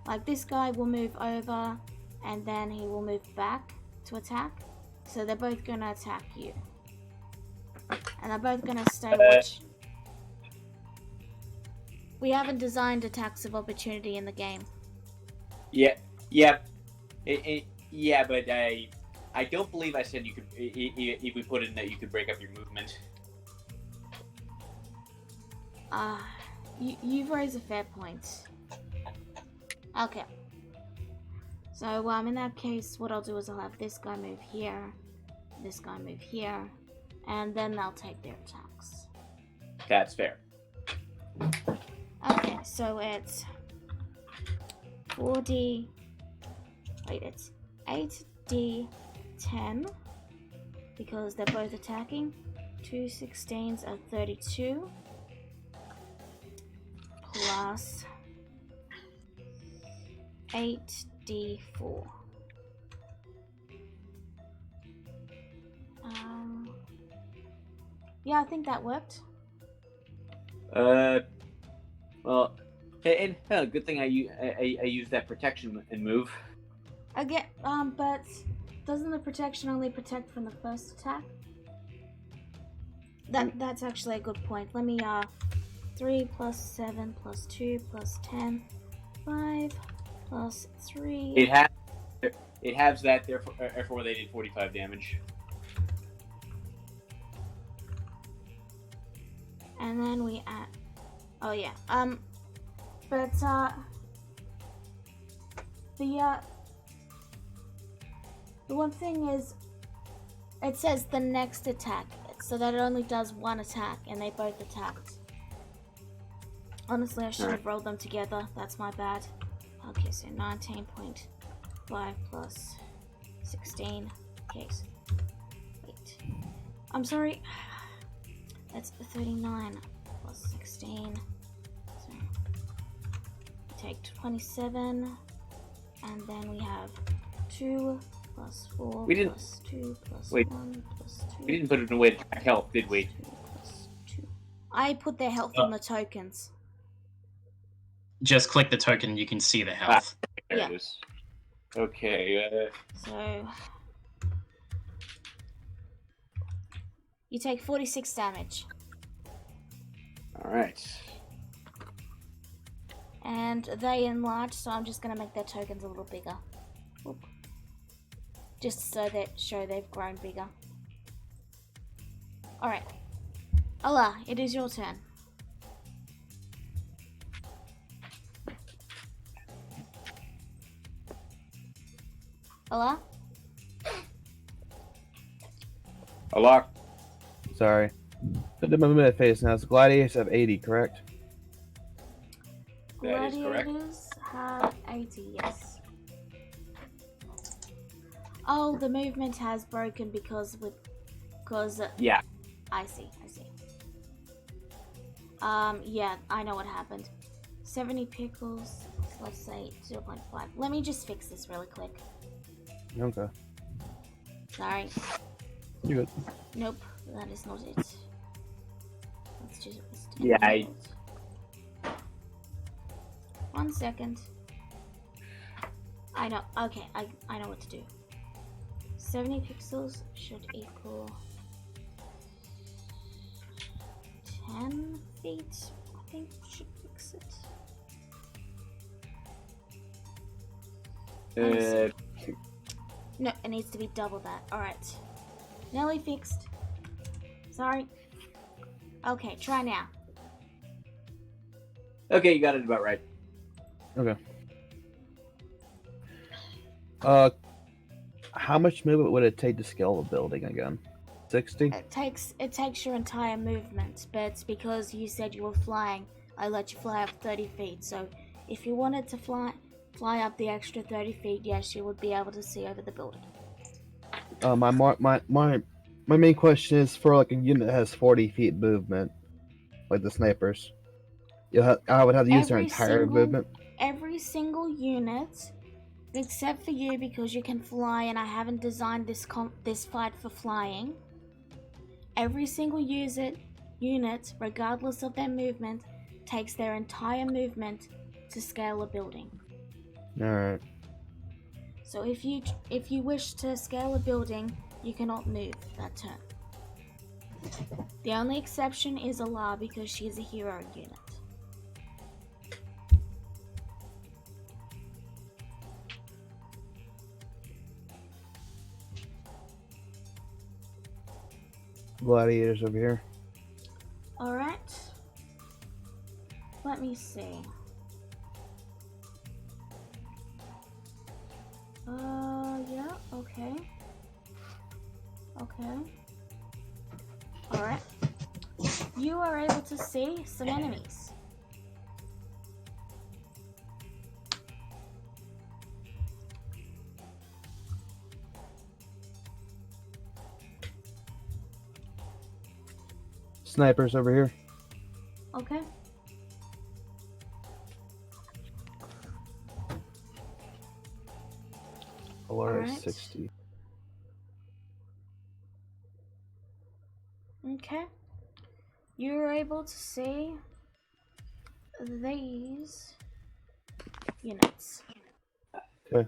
like this guy will move over, and then he will move back to attack. So they're both going to attack you. And they're both going to stay watch. We haven't designed attacks of opportunity in the game. Yeah. Yeah, but I don't believe I said you could. If we put in that you could break up your movement. You've raised a fair point. Okay. So in that case, what I'll do is I'll have this guy move here, this guy move here, and then they'll take their attacks. That's fair. Okay, so it's 4D. Wait, it's 8D10 because they're both attacking. 2 16s are 32 plus 8D4. Yeah, I think that worked. Well, and good thing I used that protection and move. Again, but doesn't the protection only protect from the first attack? That's actually a good point. Let me 3 plus 7 plus 2 plus 10, 5 plus 3. It has that. Therefore, they did 45 damage. And then we add. Oh yeah. But the one thing is, it says the next attack, so that it only does one attack, and they both attacked. Honestly, I should have rolled them together. That's my bad. Okay, so 19.5 plus 16. Okay, so wait. I'm sorry. That's 39 plus 16. So take 27, and then we have 2 plus 4 plus 2 plus 1 plus 2. We didn't put it in a way to track health, did we? 2 plus 2. I put their health on the tokens. Just click the token and you can see the health. There it is. Okay. So you take 46 damage. All right. And they enlarge, so I'm just gonna make their tokens a little bigger. Whoop. Just so that show they've grown bigger. Alright. Allah, it is your turn. Allah? Allah. Sorry. Put them in my face now. So gladiators have 80, correct? That is correct. Gladiators have 80, yes. Oh, the movement has broken because Yeah. I see. Yeah, I know what happened. 70 pickles, let's say 0.5. Let me just fix this really quick. Okay. Sorry. You're good. Nope, that is not it. Let's just Yeah, 1 second. I know. Okay, I know what to do. 70 pixels should equal 10 feet. I think should fix it. No, it needs to be double that. Alright. Nearly fixed. Sorry. Okay, try now. Okay, you got it about right. Okay. How much movement would it take to scale a building again? 60? It takes your entire movement, but because you said you were flying, I let you fly up 30 feet. So if you wanted to fly up the extra 30 feet, yes, you would be able to see over the building. My main question is for like a unit that has 40 feet movement, like the snipers. I would have to use their entire movement. Every single unit, except for you because you can fly, and I haven't designed this fight for flying. Every single unit, regardless of their movement, takes their entire movement to scale a building. Alright. So if you wish to scale a building, you cannot move that turn. The only exception is Alar because she is a hero unit. Gladiators over here. Alright. Let me see. Yeah, okay. Okay. Alright. You are able to see some enemies. Snipers over here. Okay. Alara Alright. 60. Okay. You're able to see these units. Okay.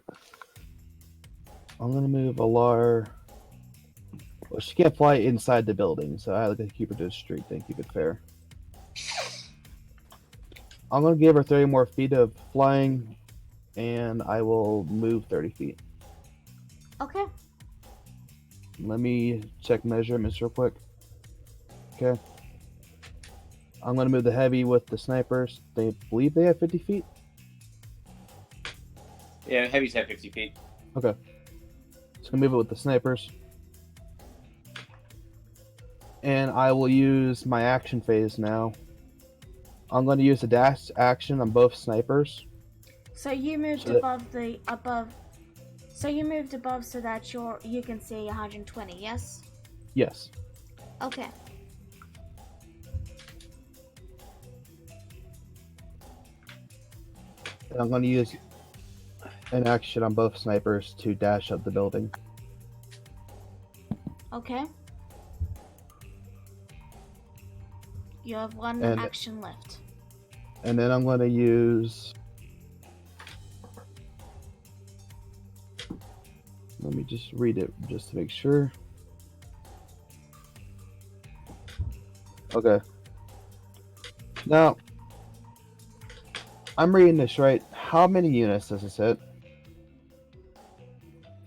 I'm gonna move Alar. Well, she can't fly inside the building, so I have to keep her to the street and keep it fair. I'm gonna give her 30 more feet of flying, and I will move 30 feet. Okay. Let me check measurements real quick. Okay. I'm gonna move the heavy with the snipers. They believe they have 50 feet. Yeah, heavies have 50 feet. Okay. Just gonna move it with the snipers. And I will use my action phase now. I'm going to use a dash action on both snipers. So you moved So So you moved above so that you can see 120, yes? Yes. Okay. And I'm going to use an action on both snipers to dash up the building. Okay. You have one And- action left. And then I'm going to use... Let me just read it just to make sure. Okay. Now, I'm reading this right. How many units does this hit?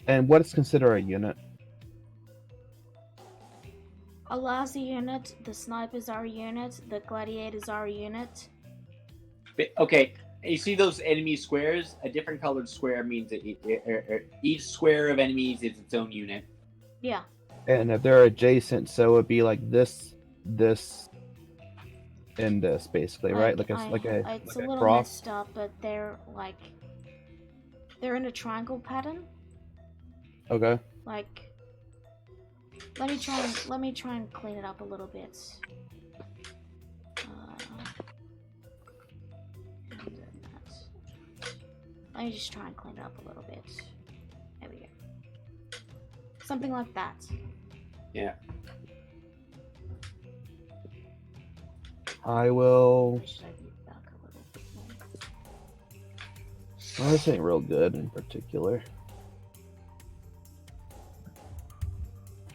And what is considered a unit? Alar's a unit, the snipers are a unit, the gladiators are a unit. Okay, you see those enemy squares? A different colored square means that each square of enemies is its own unit. Yeah. And if they're adjacent, so it would be like this, and this, basically, right? It's Like a a little cross. messed up, but they're in a triangle pattern. Okay. Like, let me try and clean it up a little bit. Let me just try and clean it up a little bit. There we go. Something like that. Yeah. I will. Should I be back a little bit more? Well, this ain't real good in particular.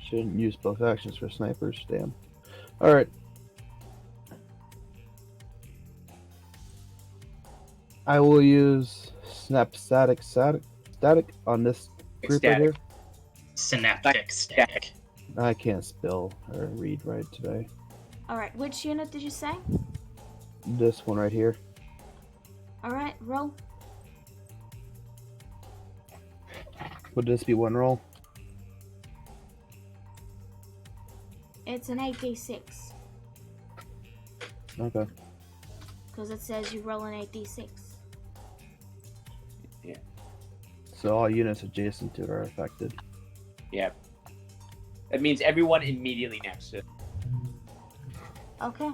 Shouldn't use both actions for snipers. Damn. Alright. I will use static on this group right here. Synaptic static. I can't spell or read right today. Alright, which unit did you say? This one right here. Alright, roll. Would this be one roll? It's an 8d6. Okay. Because it says you roll an 8d6. So all units adjacent to it are affected. Yeah. That means everyone immediately next to it. Okay.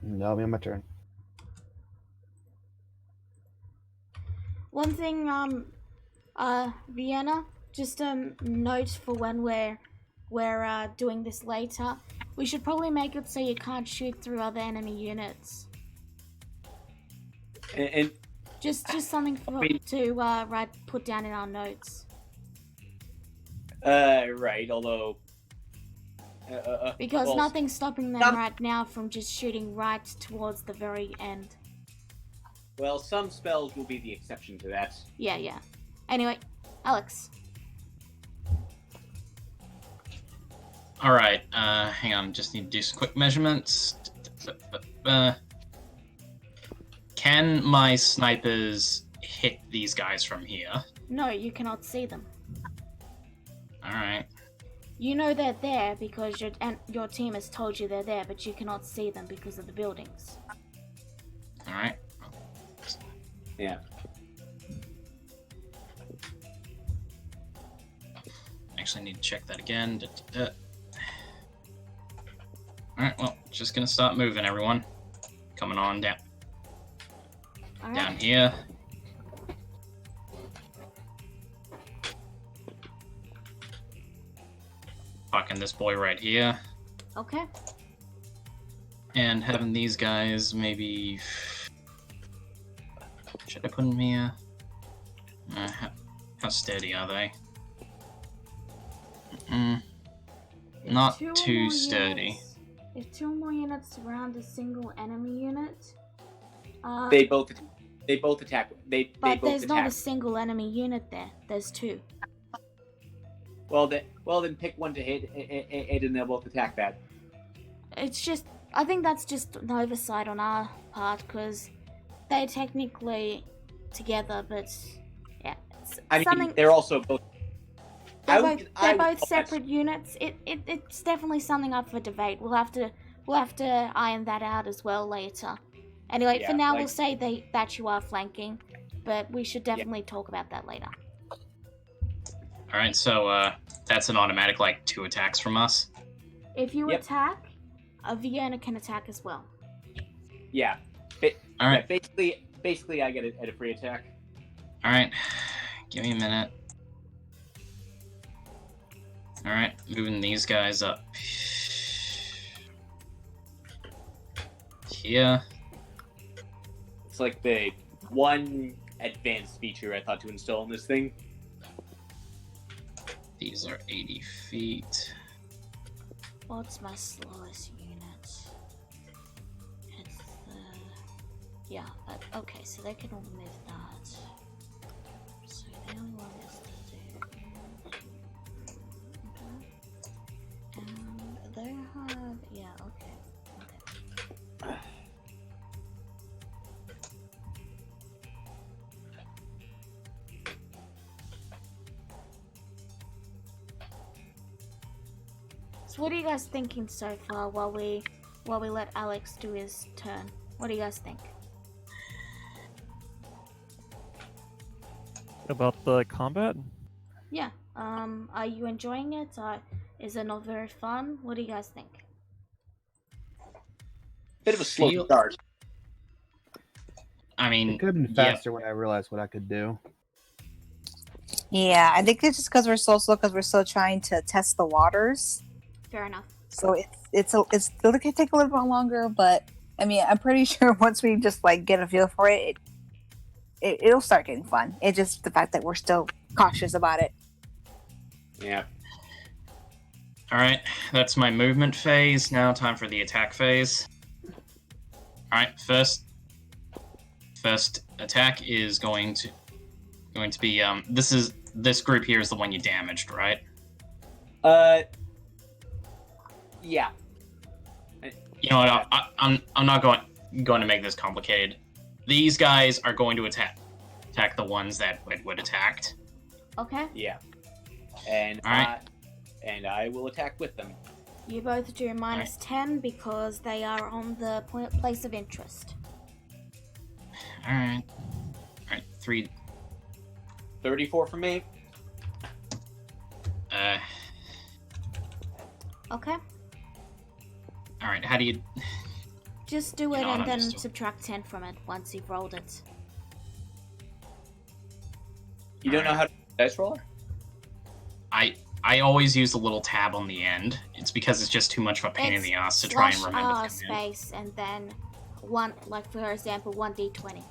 That'll be my turn. One thing, Vienna, just a note for when we're doing this later. We should probably make it so you can't shoot through other enemy units. And Just something to put down in our notes. right, although... Because well, nothing's stopping them some- right now from just shooting right towards the very end. Well, some spells will be the exception to that. Yeah. Anyway, Alex. Alright, hang on, just need to do some quick measurements. Can my snipers hit these guys from here? No, you cannot see them. Alright. You know they're there because your team has told you they're there, but you cannot see them because of the buildings. Alright. Yeah. Actually, need to check that again. Alright, well, just gonna start moving, everyone. Coming on down. Alright. Down here. Fucking this boy right here. Okay. And having these guys maybe... Should I put them here? How steady are they? Not If two or too more sturdy. units- If two or more units surround a single enemy unit, They both attack. They but both there's attack. not a single enemy unit there. There's two. Well, then pick one to hit, and they'll both attack that. It's just, I think that's just an oversight on our part because they're technically together, but yeah. I mean, something, they're also both. they're I would both guess- separate units. It's definitely something up for debate. We'll have to iron that out as well later. Anyway, Yeah, for now like- we'll say that you are flanking, but we should definitely talk about that later. Alright, so that's an automatic, like, 2 attacks from us. If you Yep. attack, a Vienna can attack as well. Yeah. Alright, Yeah, basically, I get a free attack. alright. Give me a minute. Alright, moving these guys up. Here. It's like the one advanced feature I thought to install in this thing. These are 80 feet. What's my slowest unit? It's the... Yeah, but okay, so they can all move that. So the only one is to do... Okay. And they have... Yeah, okay. So what are you guys thinking so far while we let Alex do his turn? What do you guys think? About the combat? Yeah. Are you enjoying it? Is it not very fun? What do you guys think? Bit of a slow Feel- start. I mean, It could have been yeah. faster when I realized what I could do. Yeah, I think it's just because we're so slow because we're still trying to test the waters. Fair enough. So it's still gonna take a little bit longer, but I mean, I'm pretty sure once we just like get a feel for it, it'll start getting fun. It's just the fact that we're still cautious about it. Yeah. Alright, that's my movement phase. Now time for the attack phase. Alright, first attack is going to be this group here is the one you damaged, right? Yeah. You know what? I'm not going to make this complicated. These guys are going to attack the ones that Wedwood attacked. Okay. Yeah. And Alright. I will attack with them. You both do minus 10 because they are on the place of interest. Alright, 3. 34 for me. Okay. Alright, how do you... Just do it You know what, and I'm then just- subtract 10 from it once you've rolled it. You don't know how to do dice roller? I always use the little tab on the end. It's because it's just too much of a pain in the ass to try and slash remember R things in. space and then one, like for example, 1d20.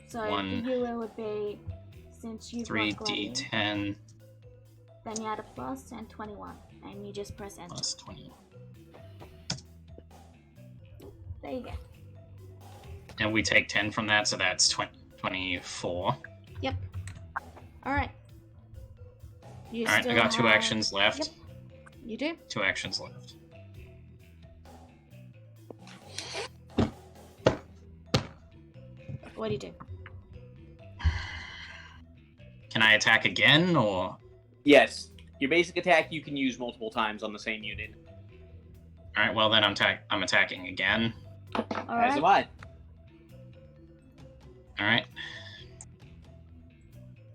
So One- for you it would be, since you've got Gladiator, 3d10 then you add a plus and 21, and you just press enter. plus 20. There you go. And we take 10 from that, so that's 24. Yep. Alright. Alright, I got 2 actions left. Yep. You do? 2 actions left. What do you do? Can I attack again, or... Yes. Your basic attack you can use multiple times on the same unit. Alright, well then I'm attacking again. Alright. As am I. Alright.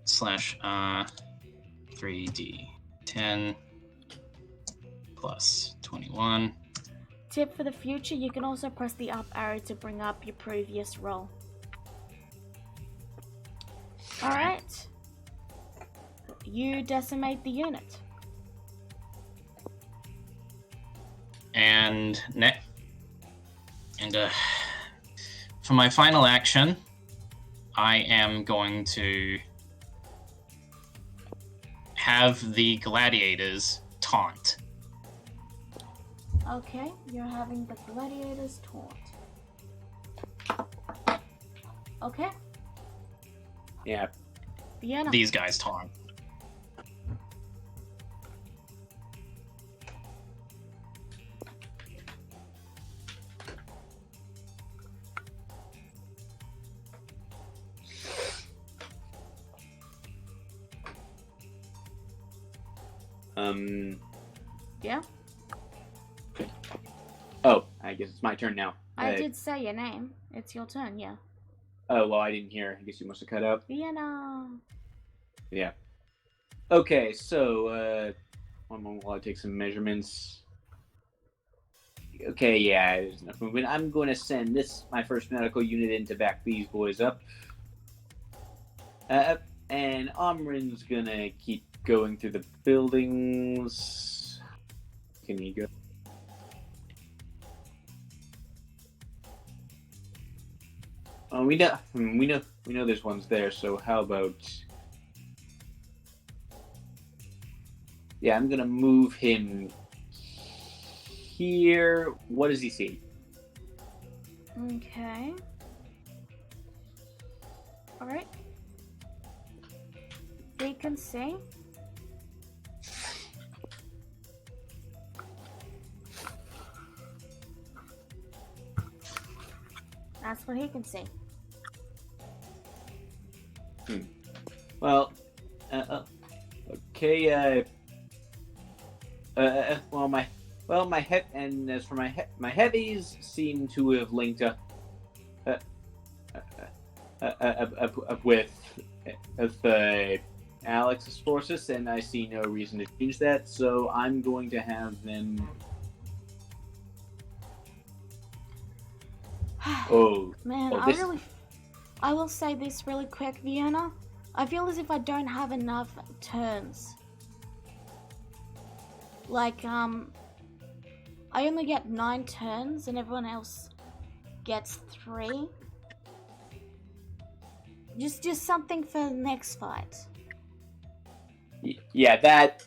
Slash 3d10 plus 21. Tip for the future, you can also press the up arrow to bring up your previous roll. Alright. You decimate the unit. And for my final action, I am going to have the gladiators taunt. Okay, you're having the gladiators taunt. Okay, Yeah. Vienna. These guys taunt. Yeah? Oh, I guess it's my turn now. I did say your name. It's your turn, yeah. Oh, well, I didn't hear. I guess you must have cut out. Vienna. Yeah. Okay, so, one moment while I take some measurements. Okay, yeah, there's enough movement. I'm going to send my first medical unit in to back these boys up. And Omrin's gonna keep going through the buildings. Can he go? Oh, we know there's ones there. So how about? Yeah, I'm gonna move him here. What does he see? Okay. Alright. They can see. That's what he can see. Well, okay. And as for my heavies seem to have linked up with Alex's forces, and I see no reason to change that. So I'm going to have them. Oh, Man, I will say this really quick, Vienna. I feel as if I don't have enough turns. Like, I only get 9 turns and everyone else gets 3. Just something for the next fight. Yeah, that.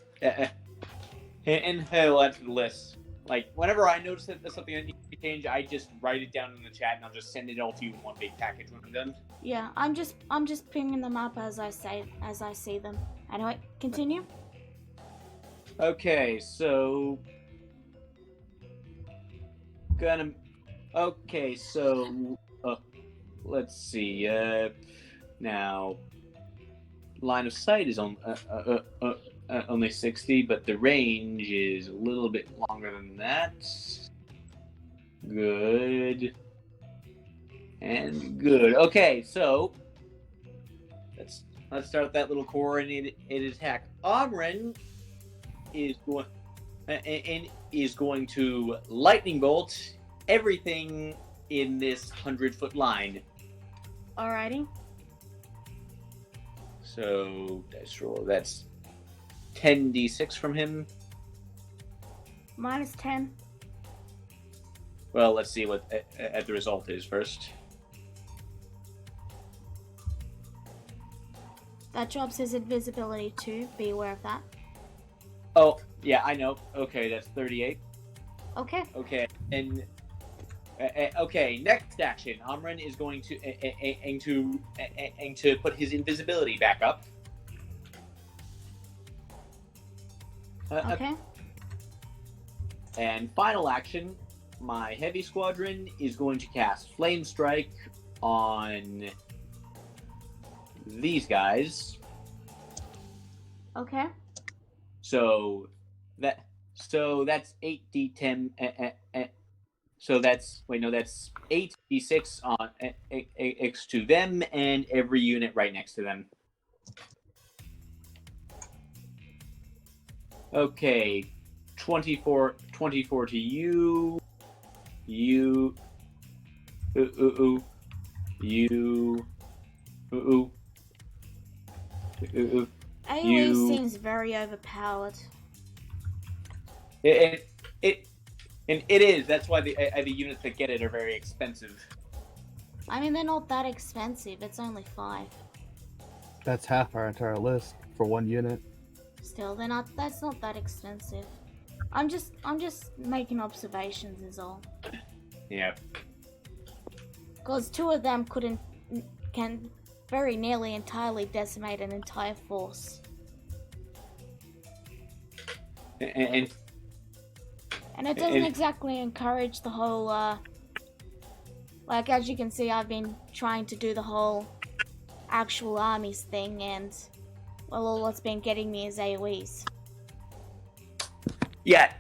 And he'll add to the list. Like, whenever I notice that there's something that needs to be changed, I just write it down in the chat and I'll just send it all to you in one big package when I'm done. Yeah, I'm just pinging them up as I see them. Anyway, continue. Okay, so let's see. Now, line of sight is on only 60, but the range is a little bit longer than that. Good. And good. Okay, so let's start that little coordinated attack. Amren is going to lightning bolt everything in this 100-foot line. Alrighty. So dice roll. That's 10d6 from him. Minus 10. Well, let's see what the result is first. That drops his invisibility too. Be aware of that. Oh, yeah, I know. Okay, that's 38. Okay. Okay, and okay, next action. Amren is going to aim to put his invisibility back up. Okay. And final action, my heavy squadron is going to cast Flame Strike on these guys. Okay. So that's 8d10. So that's 8d6 on x to them and every unit right next to them. Okay, 24 to you. You. AoE seems very overpowered. It is. That's why the units that get it are very expensive. I mean, they're not that expensive. It's only 5. That's half our entire list for one unit. Still, they're not. That's not that expensive. I'm just making observations, is all. Yeah. Because 2 of them can very nearly entirely decimate an entire force. And it doesn't exactly encourage the whole, like, as you can see, I've been trying to do the whole actual armies thing, and, well, all it's been getting me is AoEs. yeah,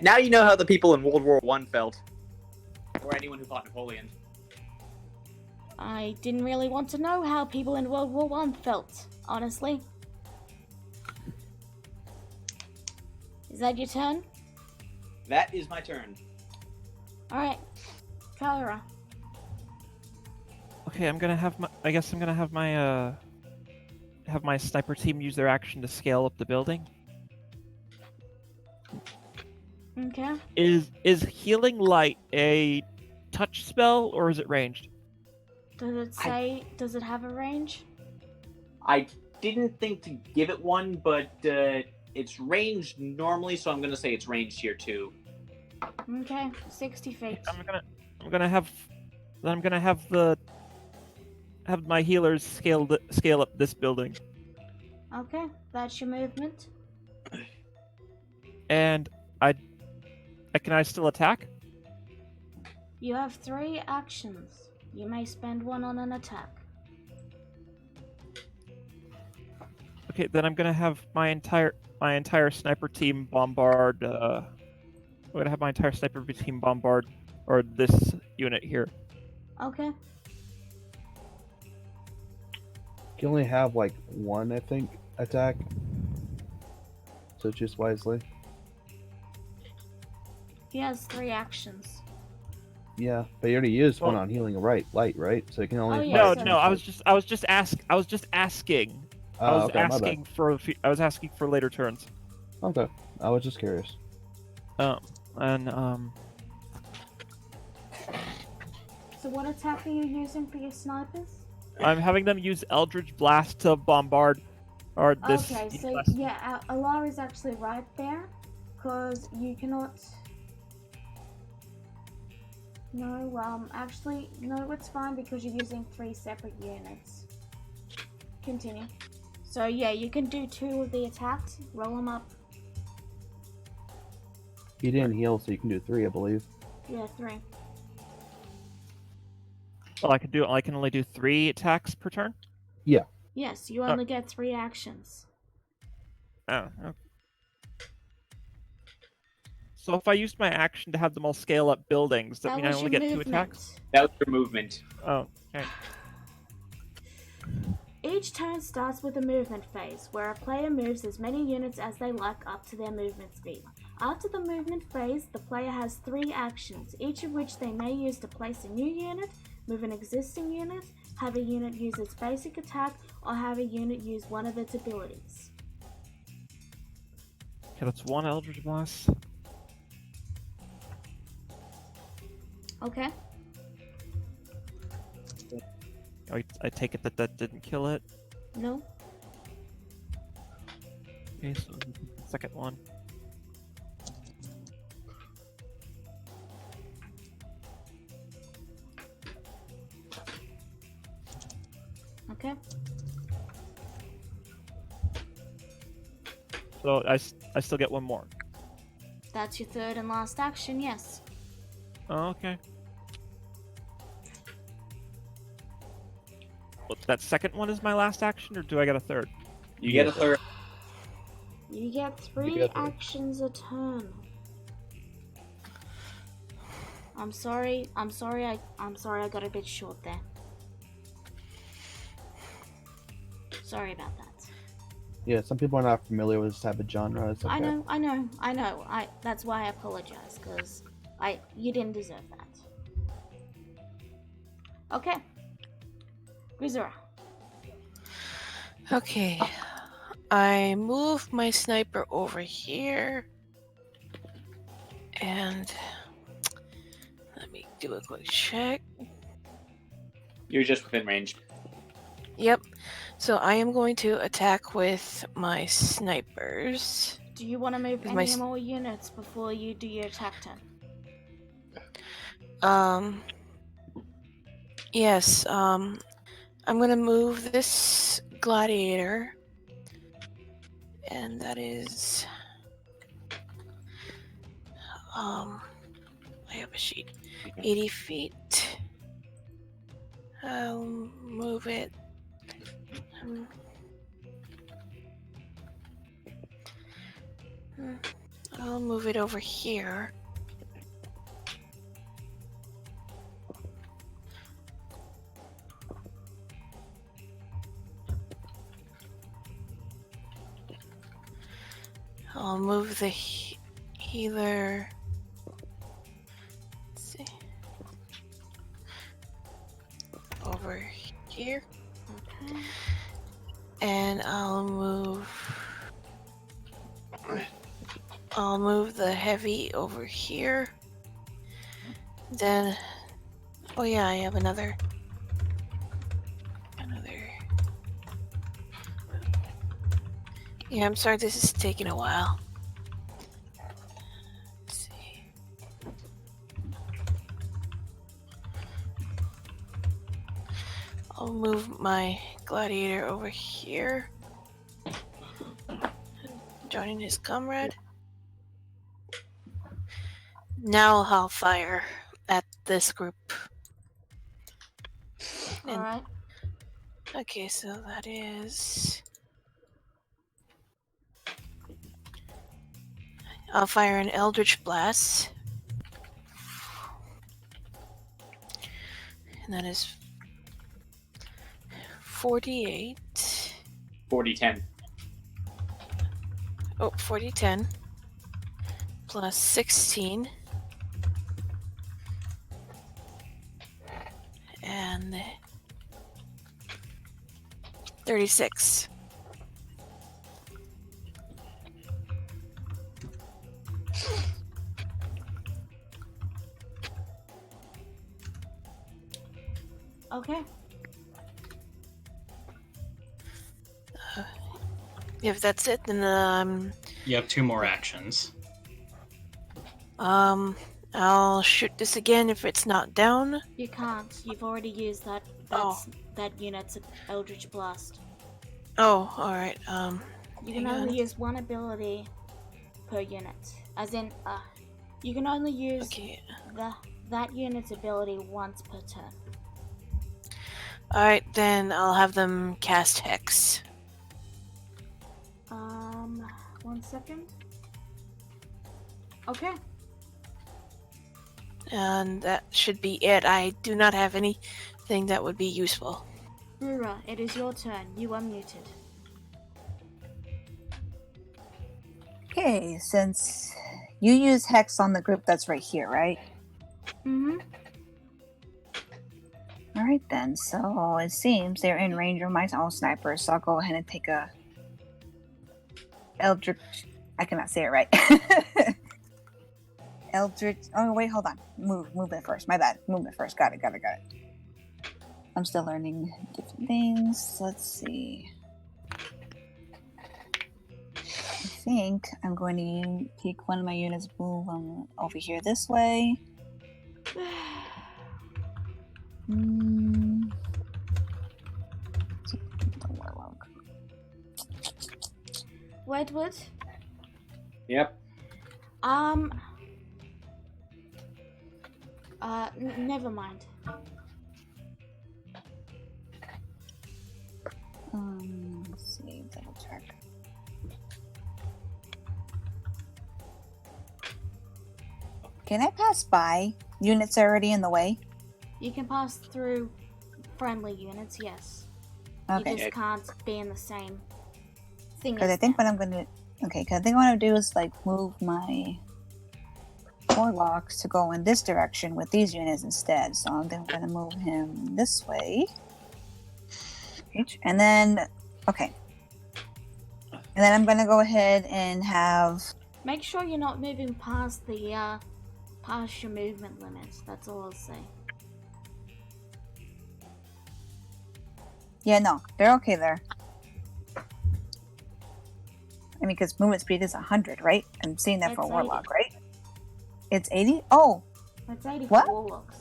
now you know how the people in World War I felt, or anyone who fought Napoleon. I didn't really want to know how people in World War I felt, honestly. Is that your turn? That is my turn. Alright. Kyra. Okay, I guess I'm gonna have my sniper team use their action to scale up the building. Okay. Is healing light a touch spell or is it ranged? Does it have a range? I didn't think to give it one, but it's ranged normally, so I'm gonna say it's ranged here too. Okay, 60 feet. I'm gonna have my healers scale up this building. Okay, that's your movement. And can I still attack? You have 3 actions. You may spend 1 on an attack. Okay, then I'm gonna have my entire sniper team bombard. I'm gonna have my entire sniper team bombard, or this unit here. Okay. You can only have like 1, I think, attack. So choose wisely. He has 3 actions. Yeah, but you already used one on healing light, right? So you can only. Oh, yeah, No, I was just asking. Oh, okay, my bad. I was asking for later turns. Okay, I was just curious. And So what attack are you using for your snipers? I'm having them use Eldritch Blast to bombard, or this. Okay, so less- yeah, Alar is actually right there, because you cannot. No, actually, no, it's fine because you're using 3 separate units. Continue. So yeah, you can do 2 of the attacks. Roll them up. He didn't heal, so you can do 3, I believe. Yeah, 3. Well, I can only do 3 attacks per turn. Yes, you only get 3 actions. Oh. Okay. So if I used my action to have them all scale up buildings, that mean I was only your get 2 movement. attacks? That was your movement. Oh, okay. Each turn starts with a movement phase, where a player moves as many units as they like up to their movement speed. After the movement phase, the player has 3 actions, each of which they may use to place a new unit, move an existing unit, have a unit use its basic attack, or have a unit use one of its abilities. Okay, that's 1 Eldritch Blast. Okay? I take it that didn't kill it. No? Okay, so the second one. Okay? So I still get 1 more. That's your 3rd and last action, yes. Oh, okay. Well, that second one is my last action, or do I get a 3rd? You get a 3rd. You get 3 get 3. actions a turn. I'm sorry I got a bit short there. Sorry about that. Yeah, some people are not familiar with this type of genre. It's okay. I know. That's why I apologize, because you didn't deserve that. Okay. Grizura. Okay. I move my sniper over here. And let me do a quick check. You're just within range. Yep. So I am going to attack with my snipers. Do you want to move Is my any more units before you do your attack turn? Yes. I'm gonna move this gladiator, and that is I have a sheet. 80 feet. I'll move it. I'll move it over here. I'll move the healer. Let's see. Over here. Okay. And I'll move the heavy over here. Then, oh yeah, I have another. Yeah, I'm sorry this is taking a while. Let's see. I'll move my gladiator over here. Joining his comrade. Now I'll fire at this group. And- Alright. Okay, so that is... I'll fire an Eldritch Blast. And that is 48. 40-10. Oh, 40-10. Plus 16. And 36. Okay. If that's it, then You have 2 more actions. I'll shoot this again if it's not down. You can't. You've already used that. Oh. That unit's Eldritch Blast. Oh, all right. You can hang on. only use one ability per unit. As in, you can only use Okay. that unit's ability once per turn. All right, then I'll have them cast Hex. 1 second. Okay. And that should be it. I do not have anything that would be useful. Rura, it is your turn. You are muted. Okay, since you use Hex on the group that's right here, right? Mm-hmm. Alright then, so it seems they're in range of my own sniper, so I'll go ahead and take a Eldritch. I cannot say it right. Eldritch. Oh, wait, hold on. Movement first. My bad. Movement first. Got it. I'm still learning different things. Let's see. I think I'm going to take one of my units, move over here this way. Wedwood? Yep. Never mind. Let's see, double check. Can I pass by units already in the way? You can pass through friendly units, yes. Okay. You just can't be in the same thing Because as I think them. what I'm gonna, because I think what I'm gonna do is like move my warlocks to go in this direction with these units instead. So I'm gonna move him this way, and then and then I'm gonna go ahead and have. Make sure you're not moving past the past your movement limits. That's all I'll say. Yeah, no, they're okay there. I mean, because movement speed is 100, right? I'm seeing that for It's warlock, right? It's 80. Oh, That's 80 What? for warlocks.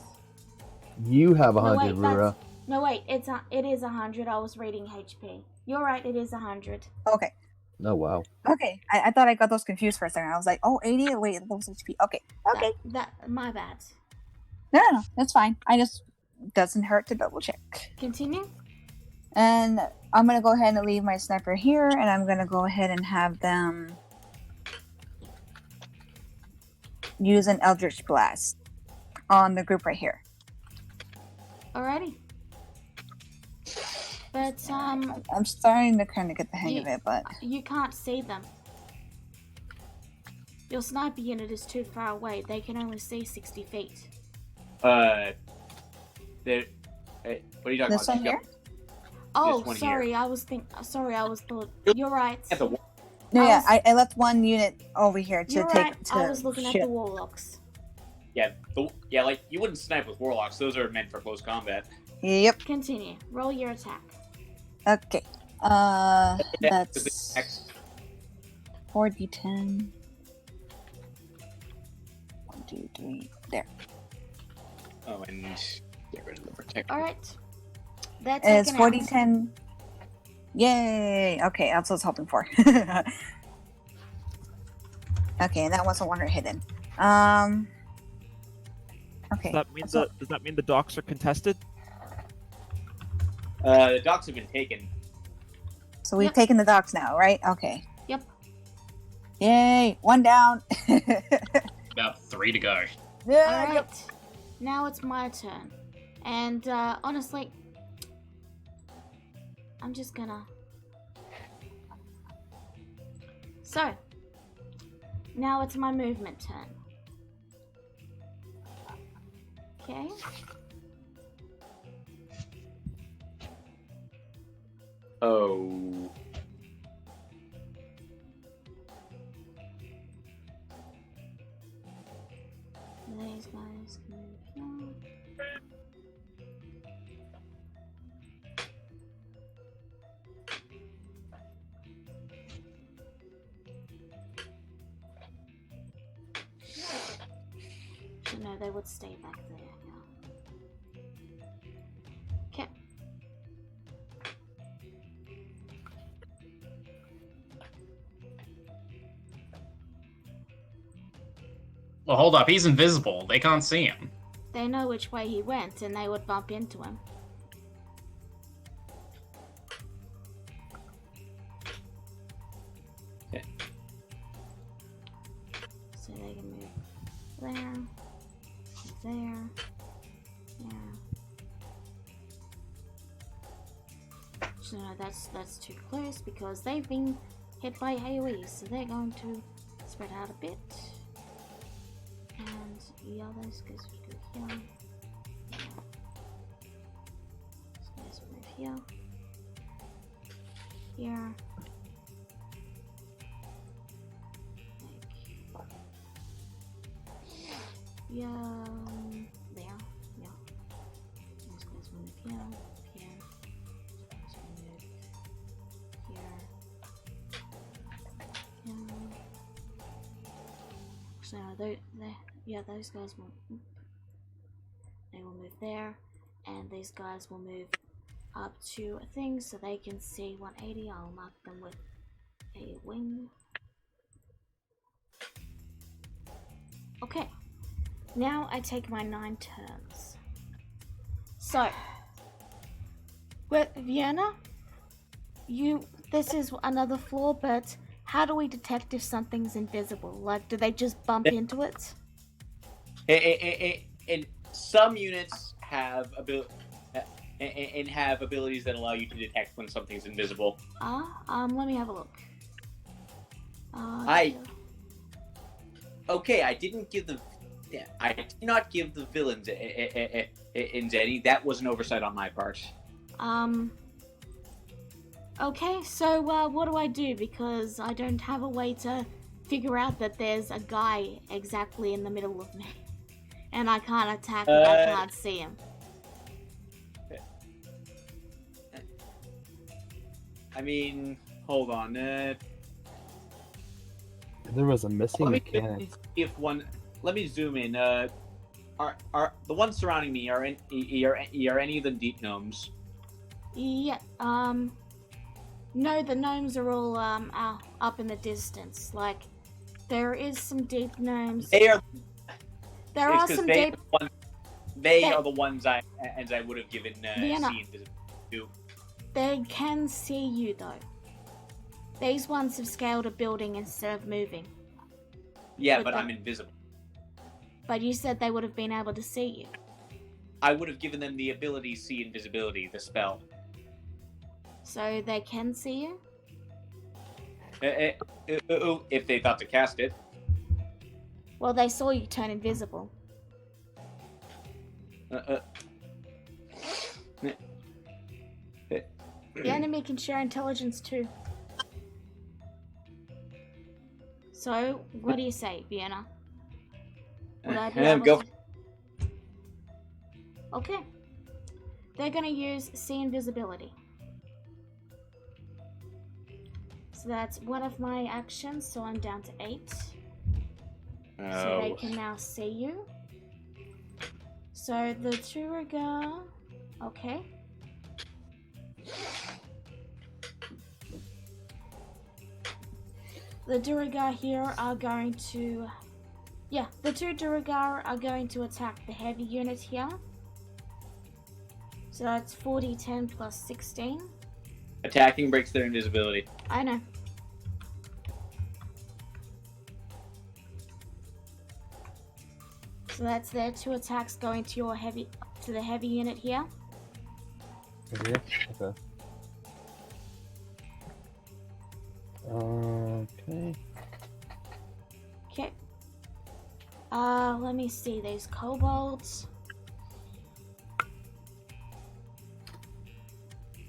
You have No, 100, wait, that's- Rura. No, wait, it is 100. I was reading HP. You're right, it is 100. okay. Oh, wow. Okay, I thought I got those confused for a second. I was like, oh, 80? Wait, those HP. Okay, okay. That my bad. No, that's fine. I just doesn't hurt to double check. Continue. And I'm gonna go ahead and leave my sniper here, and I'm gonna go ahead and have them use an Eldritch Blast on the group right here. Alrighty. But I'm starting to kind of get the hang of it, but you can't see them. Your sniper unit is too far away. They can only see 60 feet. What are you talking this about? one here? Oh, one sorry. I was thought. You're right. At the No, I yeah, was- I left one unit over here to You're take right. to I was looking at shoot. the warlocks. like you wouldn't snipe with warlocks. Those are meant for close combat. Yep. Continue. Roll your attack. Okay. That's X. 4d10. 1, 2, 3. There. Oh, and get rid of the protector. All right. That's It's 4d10. Yay! Okay, that's what I was hoping for. Okay, and that wasn't one hidden. Okay. Does that mean the docks are contested? The docks have been taken. So we've Yep. taken the docks now, right? Okay. Yep. Yay! One down. About 3 to go. Yeah. All right. Now it's my turn, and honestly, I'm just gonna. So, now it's my movement turn. Okay. Oh. These guys can move here. they would stay back there. Yeah. Okay. Well, hold up. He's invisible. They can't see him. They know which way he went, and they would bump into him. Okay. So they can move there, there, there. So no, that's too close because they've been hit by AoE, so they're going to spread out a bit. And the others goes through here. So let's move here. Here. Like yeah, there. Yeah. These guys move here. Here. These guys move here. So those guys will move there, and these guys will move up to a thing so they can see 180. I'll mark them with a wing. Okay, now I take my 9 turns. So, Vienna, this is another flaw, but how do we detect if something's invisible? Like, do they just bump into it? And some units have abilities that allow you to detect when something's invisible. Let me have a look. I did not give the villains in any. That was an oversight on my part. Okay, so what do I do? Because I don't have a way to figure out that there's a guy exactly in the middle of me. And I can't attack if I can't see him. I mean, hold on. There was a missing mechanic. Let me zoom in. Are the ones surrounding me are any of them deep gnomes? Yeah. No, the gnomes are all up in the distance. Like, there is some deep gnomes. There are some deep. They are the ones I would have given Vienna. see invisibility to. They can see you though. These ones have scaled a building instead of moving. Yeah, but I'm invisible. But you said they would have been able to see you. I would have given them the ability see invisibility, the spell. So they can see you? If they thought to cast it. Well, they saw you turn invisible. The enemy can share intelligence too. So, what do you say, Vienna? Would I be able Go. to... Okay. They're gonna use see invisibility. So that's one of my actions, so I'm down to 8. So they can now see you. So the Turiga... Okay. The Durigar here are going to... Yeah, the 2 Durigar are going to attack the heavy unit here. So that's 40, 10 plus 16. Attacking breaks their invisibility. I know. So that's their 2 attacks going to your the heavy unit here. Okay. Okay. Okay. Let me see these kobolds.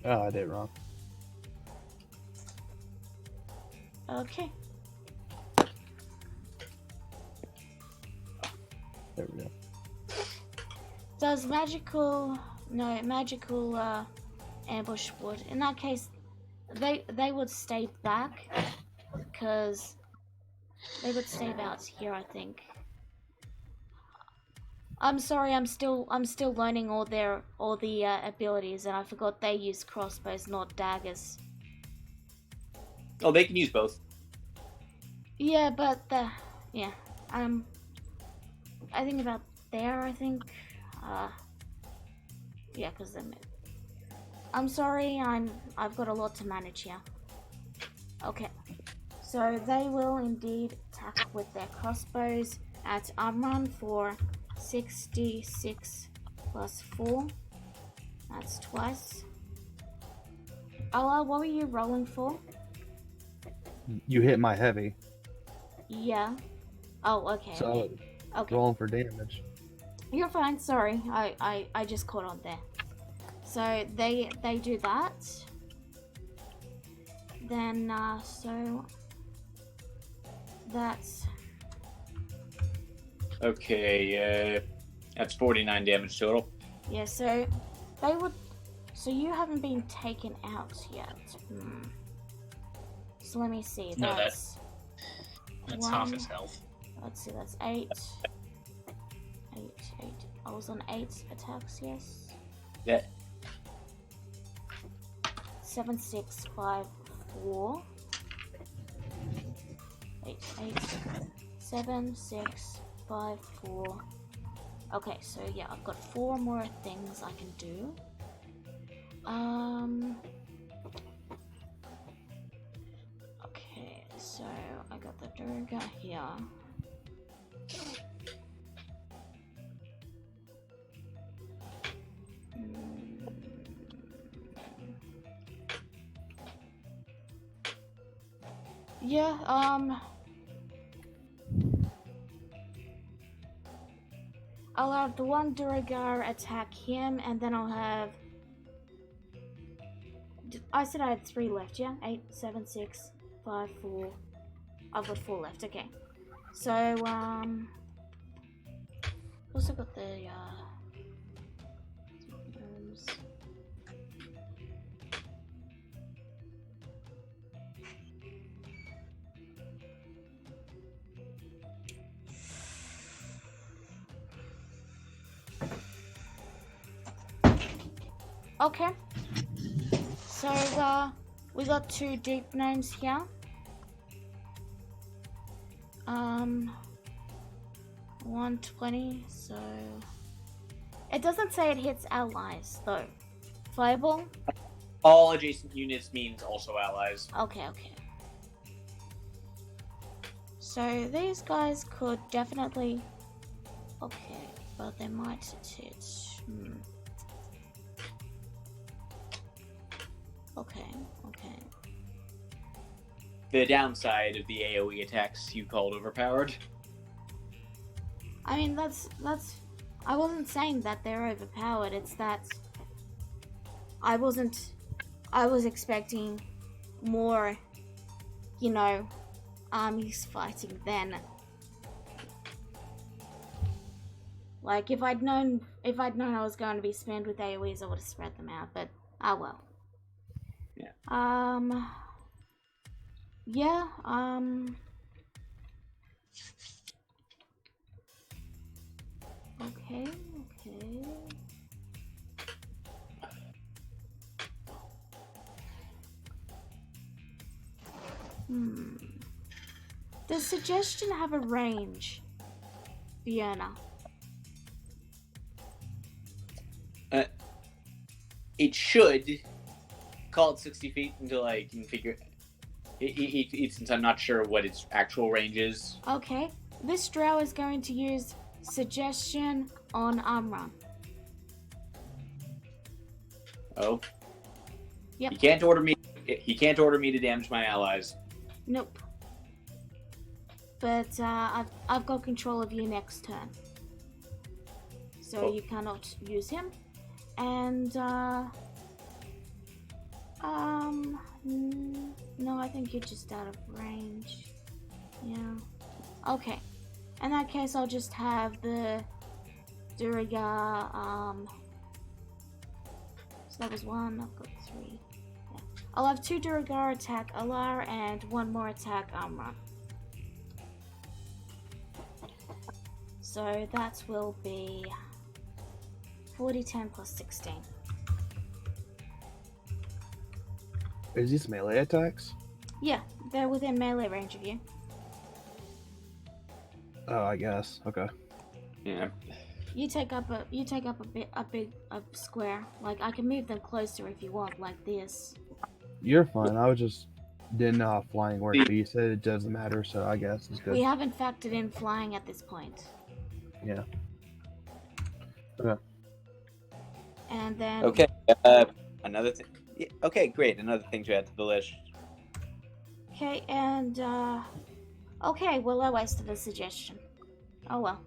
Oh, I did it wrong. Okay. There we go. Does magical ambush would, in that case, they would stay back, because they would stay about here, I think. I'm sorry, I'm still learning all the abilities, and I forgot they use crossbows, not daggers. Oh, they can use both. Yeah, but I think about there. I think, yeah, because I'm sorry, I've got a lot to manage here. Okay, so they will indeed attack with their crossbows at Amran for 66 plus 4. That's twice. Ola, what were you rolling for? You hit my heavy, Yeah. Oh, okay. so Okay. rolling for damage. You're fine. Sorry, I just caught on there. So they do that. Then so that's Okay, that's 49 damage total. yeah. So they would. So you haven't been taken out yet. So let me see. No, That's half his health. Let's see. That's 8. 8. I was on 8 attacks. Yes. Yeah. 7, 6, 5, 4. 8, 7, 6, 5, 4. Okay, so yeah, I've got 4 more things I can do. Okay, so I got the Durga here. Yeah, I'll have the one Duragar attack him, and then I'll have... I said I had 3 left, yeah? 8, 7, 6, 5, 4. I've got 4 left, okay. So, also got the, okay. So, we got 2 deep gnomes here. 120, so... It doesn't say it hits allies, though. Fireball? All adjacent units means also allies. Okay. So, these guys could definitely... Okay, but they might hit... Okay. The downside of the AoE attacks you called overpowered. I mean, that's... I wasn't saying that they're overpowered, it's that... I was expecting more, armies fighting then. Like, if I'd known I was going to be spammed with AoEs, I would have spread them out, but, well. Yeah. Yeah, okay. Does suggestion have a range, Fiona? It should. Call it 60 feet until I can figure it since I'm not sure what its actual range is. Okay, this drow is going to use suggestion on Amran. Oh. Yep. He can't order me to damage my allies. Nope. But I've got control of you next turn. So you cannot use him. And no, I think you're just out of range. Yeah. Okay. In that case, I'll just have the Duragar, so that was 1, I've got 3. Yeah. I'll have 2 Duragar attack Alar and 1 more attack Amra. So So that will be 40, 10 plus 16. Is these melee attacks? Yeah, they're within melee range of you. Oh, I guess. Okay. Yeah. You take up a big square. Like I can move them closer if you want, like this. You're fine. I was just didn't know how flying worked, but you said it doesn't matter, so I guess it's good. We haven't factored in flying at this point. Yeah. Okay. And then Okay. Another thing. Yeah, okay, great. Another thing to add to the list. okay, and okay, well I wasted a suggestion. Oh well.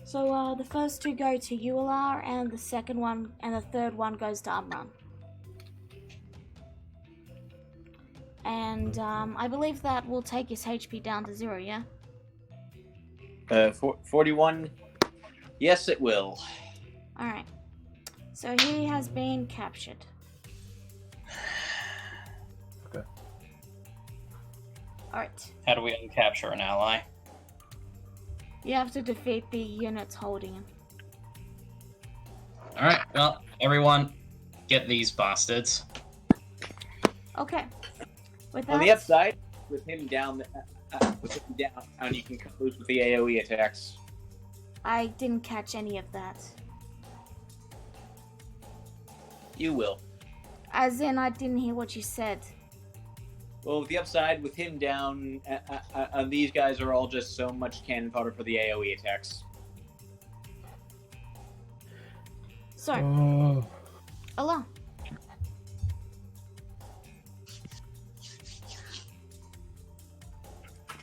So the first two go to Ular, and the second one and the third one goes to Amran. And I believe that will take his HP down to 0, yeah? 41. Yes, it will. Alright. So he has been captured. Okay. Alright. How do we uncapture an ally? You have to defeat the units holding him. Alright, well, everyone, get these bastards. Okay. With On that, the upside, with him down, you can lose with the AoE attacks. I didn't catch any of that. You will. As in, I didn't hear what you said. Well, with the upside, with him down, these guys are all just so much cannon fodder for the AoE attacks. So, Oh. Allah.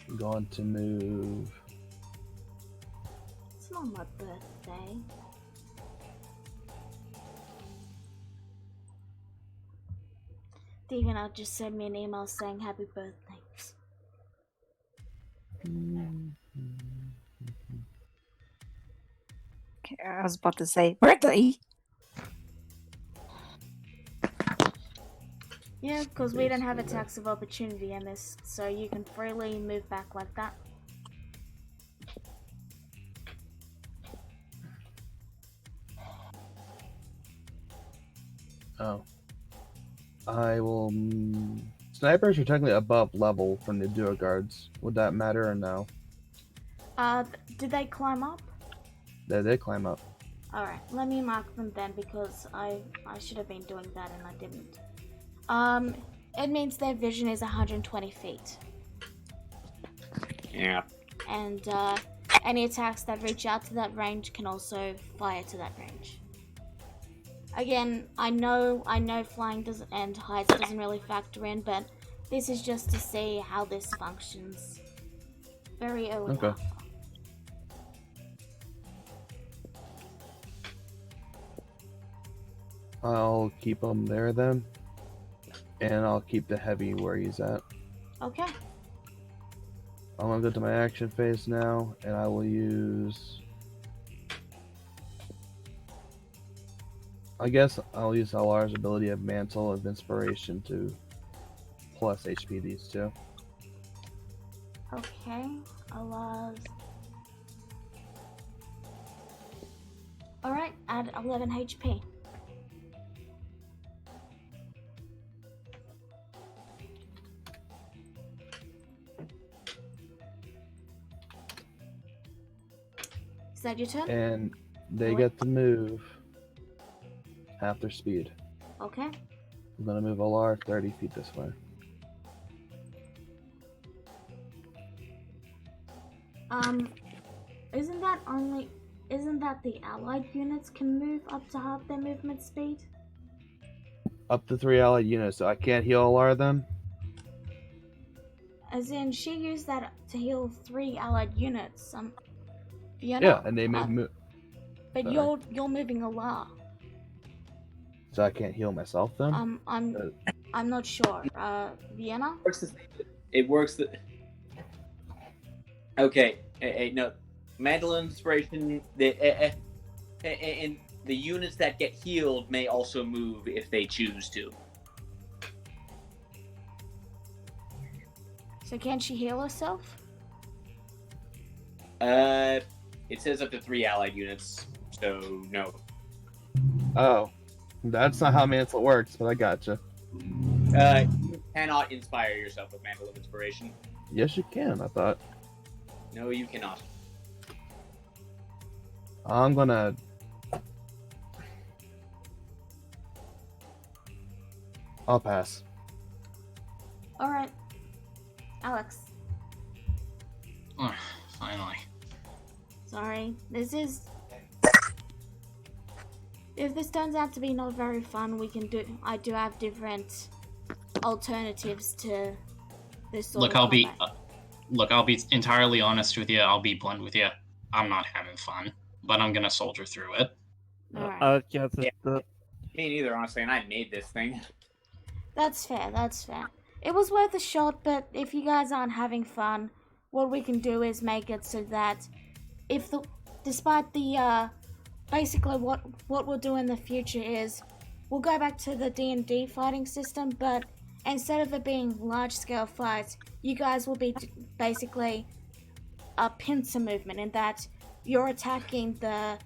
I'm going to move. It's not my birthday. They're gonna just send me an email saying happy birthday. Okay, I was about to say birthday. Yeah, because we don't have a tax of opportunity in this, so you can freely move back like that. Oh. I will. Snipers are technically above level from the duo guards. Would that matter or no? Did they climb up? They did climb up. Alright, let me mark them then because I should have been doing that and I didn't. It means their vision is 120 feet. Yeah. And any attacks that reach out to that range can also fire to that range. Again, I know flying doesn't and heights doesn't really factor in, but this is just to see how this functions. Very early. Okay. alpha. I'll keep him there then. And I'll keep the heavy where he's at. Okay. I'm gonna go to my action phase now, and I will use. I guess I'll use LR's ability of Mantle of Inspiration to plus HP these two. Okay. Allows. Alright, add 11 HP. Is that your turn? And they What? get to move half their speed. Okay. I'm gonna move LR 30 feet this way. Isn't that the allied units can move up to half their movement speed? Up to 3 allied units, so I can't heal LR then? As in, she used that to heal 3 allied units. Vienna. Yeah, and they move. But sorry. you're moving a lot. So I can't heal myself then? I'm not sure. Vienna. It works. Okay. No. Mantle of Inspiration. And the units that get healed may also move if they choose to. So can she heal herself? It says up to 3 allied units, so no. Oh, that's not how Mantle works, but I gotcha. You cannot inspire yourself with Mantle of Inspiration. Yes, you can. I thought. No, you cannot. I'm gonna. I'll pass. All right, Alex. Oh, finally. Sorry, this is. If this turns out to be not very fun, I do have different alternatives to this sort Look, of I'll be combat. I'll be entirely honest with you. I'll be blunt with you. I'm not having fun, but I'm gonna soldier through it. Alright. Yeah, the Me neither, honestly, and I made this thing. That's fair, that's fair. It was worth a shot, but if you guys aren't having fun, what we can do is make it so that despite the, basically what we'll do in the future is, we'll go back to the D&D fighting system, but instead of it being large-scale fights, you guys will be basically a pincer movement in that you're attacking the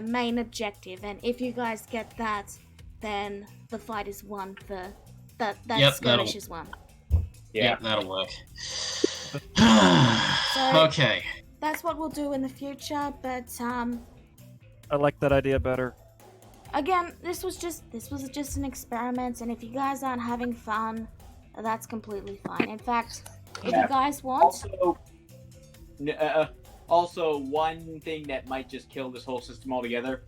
main objective, and if you guys get that, then the fight is won for that skirmish is won. Yeah, Yep, that'll work. So- Okay. That's what we'll do in the future, but I like that idea better. again, this was just an experiment, and if you guys aren't having fun, that's completely fine. In fact, if you guys want, Also, one thing that might just kill this whole system altogether.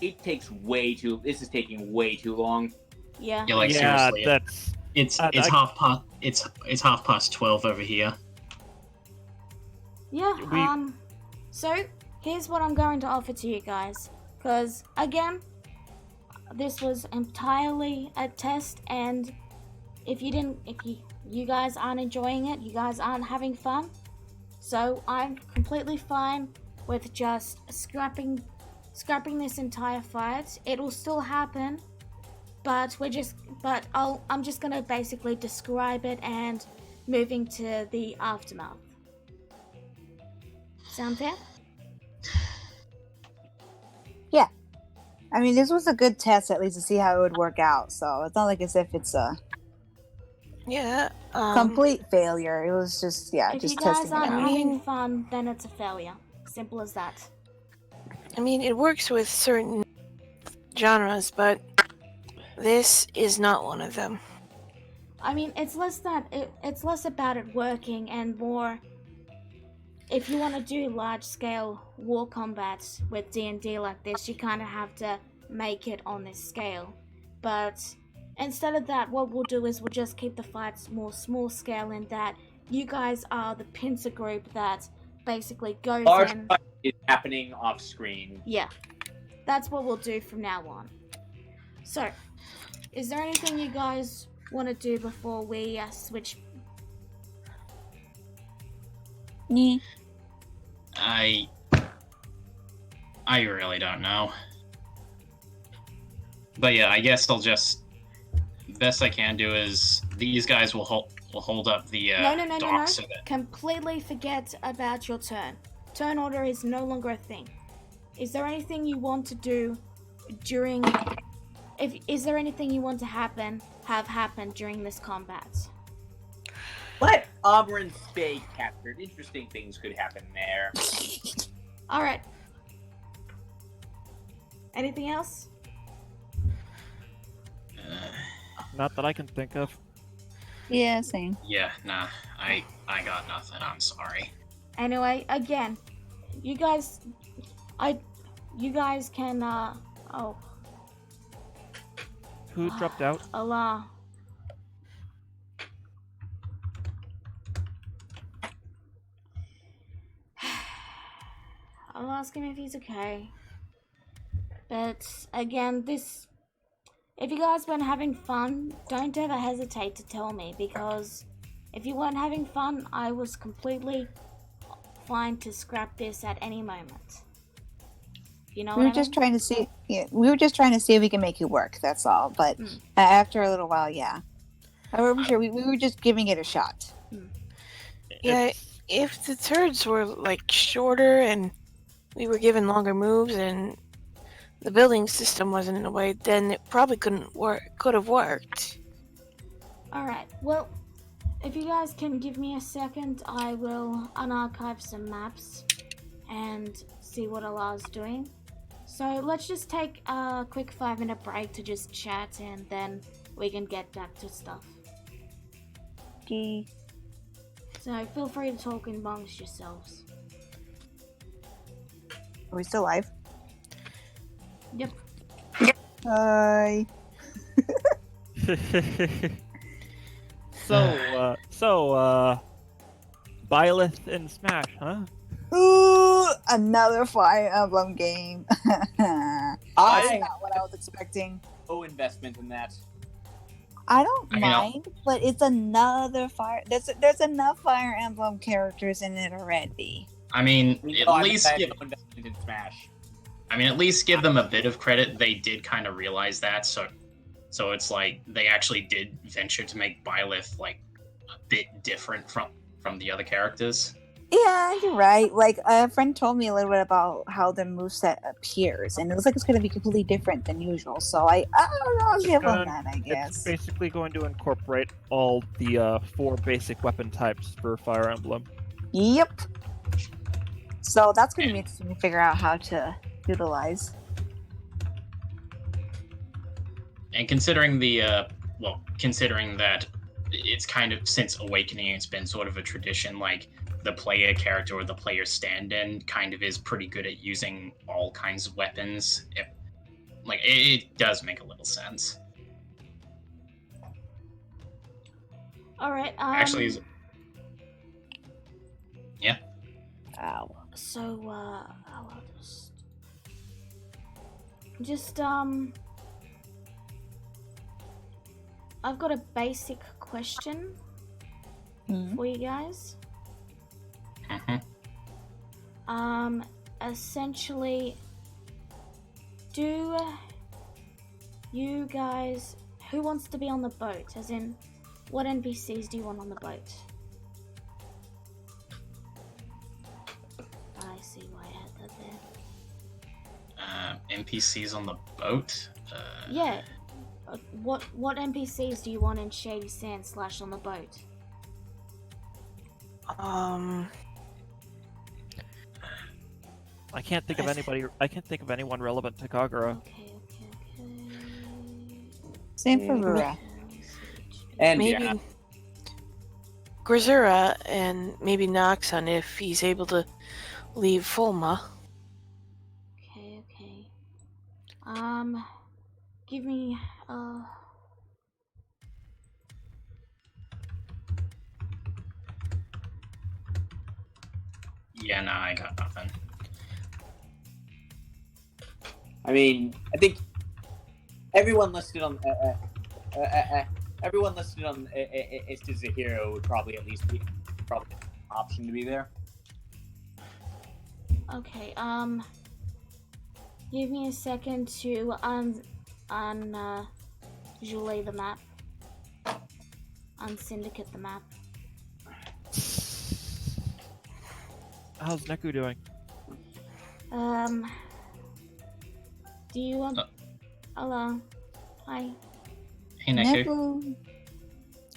This is taking way too long. yeah. Yeah, like yeah, seriously. that's It's I- 12:30 over here. Yeah, so here's what I'm going to offer to you guys. Because, again, this was entirely a test, and if you guys aren't enjoying it, you guys aren't having fun, so I'm completely fine with just scrapping this entire fight. It will still happen, but I'm just gonna basically describe it and moving to the aftermath. Sound fair? I mean, this was a good test at least to see how it would work out. So it's not like as if it's a Yeah. complete failure. It was just If just you guys testing it aren't out. having fun, then it's a failure. Simple as that. I mean, it works with certain genres, but this is not one of them. I mean, it's less about it working and more. If you want to do large-scale war combats with D&D like this, you kind of have to make it on this scale. But instead of that, what we'll do is we'll just keep the fights more small-scale in that you guys are the pincer group that basically goes Large in. fight is happening off screen. Yeah, that's what we'll do from now on. So, is there anything you guys want to do before we switch? Yeah. I really don't know. But yeah, I guess I'll just best I can do is these guys will hold up the No. docks so that Completely forget about your turn. Turn order is no longer a thing. Is there anything you want to do during? Is there anything you want to have happen during this combat? Let Omrin stay captured. Interesting things could happen there. All right. Anything else? Not that I can think of. Yeah, same. yeah, nah, I got nothing. I'm sorry. Anyway, again, you guys can Who dropped out? Allah. I'll ask him if he's okay. But again, if you guys weren't having fun, don't ever hesitate to tell me, because if you weren't having fun, I was completely fine to scrap this at any moment. You know We what were I just mean? trying to see. Yeah, we were just trying to see if we can make it work. That's all. But after a little while, yeah. I remember sure we were just giving it a shot. Yeah, it's- if the turds were like shorter and we were given longer moves and the building system wasn't in the way, then it probably couldn't work. Could have worked. Alright, well, if you guys can give me a second, I will unarchive some maps and see what Allah's doing. So let's just take a quick 5-minute break to just chat and then we can get back to stuff. Okay. So feel free to talk amongst yourselves. Are we still live? Yep. Hi. so, Byleth and Smash, huh? Ooh, another Fire Emblem game. That's I not what I was expecting. no investment in that. I don't I mean, mind, but it's another Fire. There's enough Fire Emblem characters in it already. I mean, No, at least I have give. no investment in Smash. I mean, at least give them a bit of credit. They did kind of realize that, so it's like they actually did venture to make Byleth like a bit different from the other characters. Yeah, you're right. Like a friend told me a little bit about how the moveset appears, and it looks like it's going to be completely different than usual. So I don't know, I'll give them that, I It's guess. basically going to incorporate all the 4 basic weapon types for Fire Emblem. Yep. So that's going to be interesting to figure out how to utilize. And considering considering that it's kind of since Awakening, it's been sort of a tradition. Like the player character or the player stand-in kind of is pretty good at using all kinds of weapons. It does make a little sense. Alright, Actually, Ow. So, I'll just, I've got a basic question Mhm. for you guys. Essentially, do you guys, who wants to be on the boat? As in, what NPCs do you want on the boat? I see why I had that there. NPCs on the boat. Yeah. What NPCs do you want in Shady Sand / on the boat? I can't think of anybody. I can't think of anyone relevant to Kagura. Okay. Same for Rura. And Maybe yeah, Grisura and maybe Noxon if he's able to leave Fulma. Okay. Give me Yeah, no, I got nothing. I mean, I think everyone listed on Zahiro would probably at least be probably an option to be there. okay, give me a second to Julie the map. Unsyndicate the map. How's Neku doing? Do you want hello. Hi. Hey, Neku.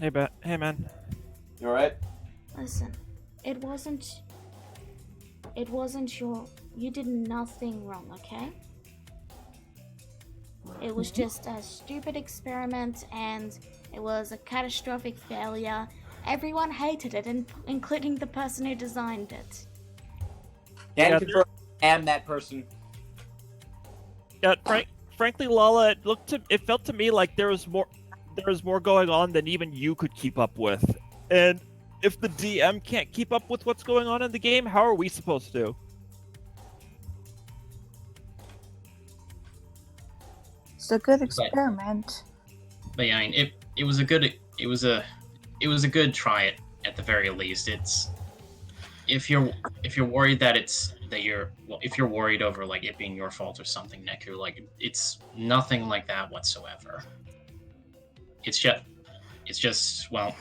Neku. Hey man. You alright? Listen, it wasn't you did nothing wrong, okay? It was just a stupid experiment and it was a catastrophic failure. Everyone hated it, including the person who designed it. Can Yeah, confirm I am that person. Yeah, frankly, Lala, it felt to me like there was more going on than even you could keep up with. And if the DM can't keep up with what's going on in the game, how are we supposed to? It's a good experiment. But yeah, I mean, it was a good try at the very least. It's if you're worried that if you're worried over like it being your fault or something, Neku, like it's nothing like that whatsoever. It's It's just, well,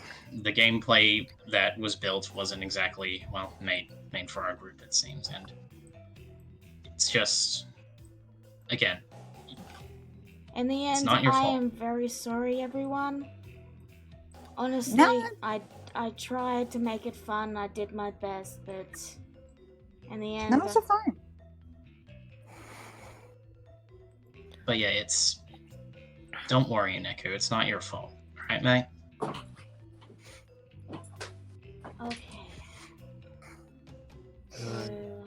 the gameplay that was built wasn't exactly, well, made for our group, it seems, and it's just, again, In the end, not your I fault. am very sorry, everyone. Honestly, No. I tried to make it fun. I did my best, but in the end, No, it's so fine. But yeah, don't worry, Neku, it's not your fault, right, mate? okay. So,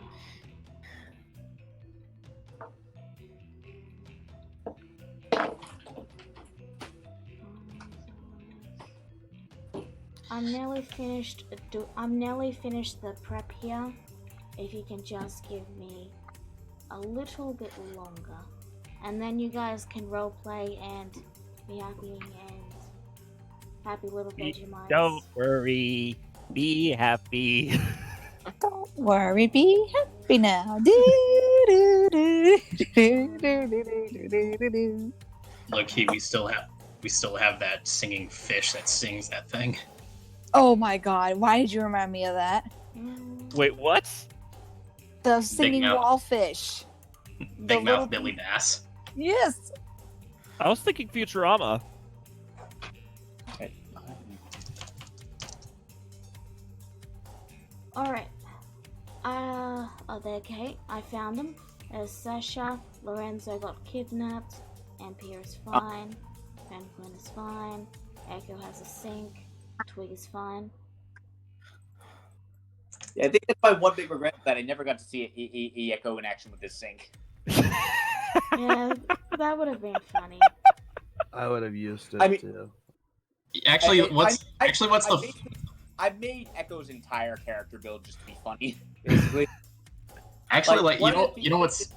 I'm nearly finished. I'm nearly finished the prep here. If you can just give me a little bit longer, and then you guys can roleplay and be happy and happy little Vegemite. Don't worry. Be happy. Don't worry, be happy now. Look, we still have that singing fish that sings that thing. Oh my god, why did you remind me of that? Wait, what? The singing mouth. wallfish. Big little- Mouth Billy Bass. Yes. I was thinking Futurama. Alright. Okay, I found them. There's Sasha, Lorenzo got kidnapped, Ampere is fine, Penguin is fine, Echo has a sink, Twig is fine. Yeah, I think that's my one big regret that I never got to see Echo in action with this sync. Yeah, that would have been funny. I would have used it I mean- too. Actually, what's the I've made Echo's entire character build just to be funny, basically. actually one of the you know what's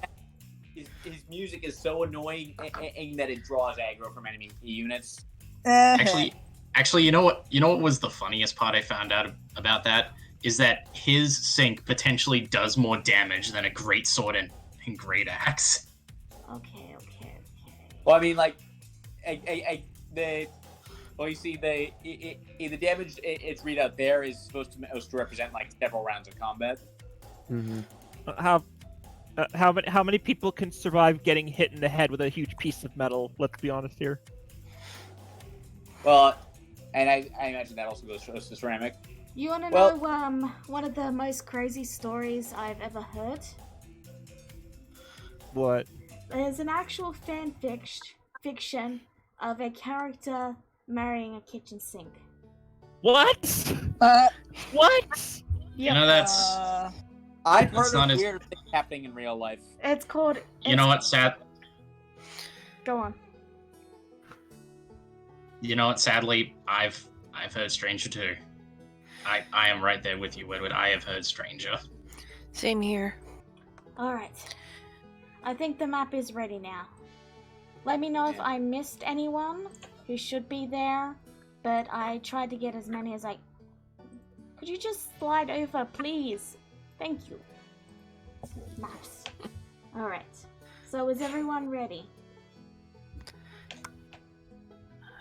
his music is so annoying that it draws aggro from enemy units. actually you know what was the funniest part I found out about that is that his sync potentially does more damage than a great sword and great axe. Okay. Well, I mean, like, you see, the damage its readout there is supposed to represent like several rounds of combat. Mm-hmm. How many people can survive getting hit in the head with a huge piece of metal? Let's be honest here. Well, and I imagine that also goes to ceramic. You wanna Well- know one of the most crazy stories I've ever heard? What? There's an actual fiction of a character marrying a kitchen sink. What? What? You know that's I've That's heard not of as- weird things happening in real life. It's called. you know what sad Go on. you know what sadly I've heard Stranger too. I am right there with you, Woodward. I have heard Stranger. Same here. Alright. I think the map is ready now. Let me know if I missed anyone who should be there, but I tried to get as many as I... Could you just slide over, please? Thank you. Nice. Alright. So is everyone ready?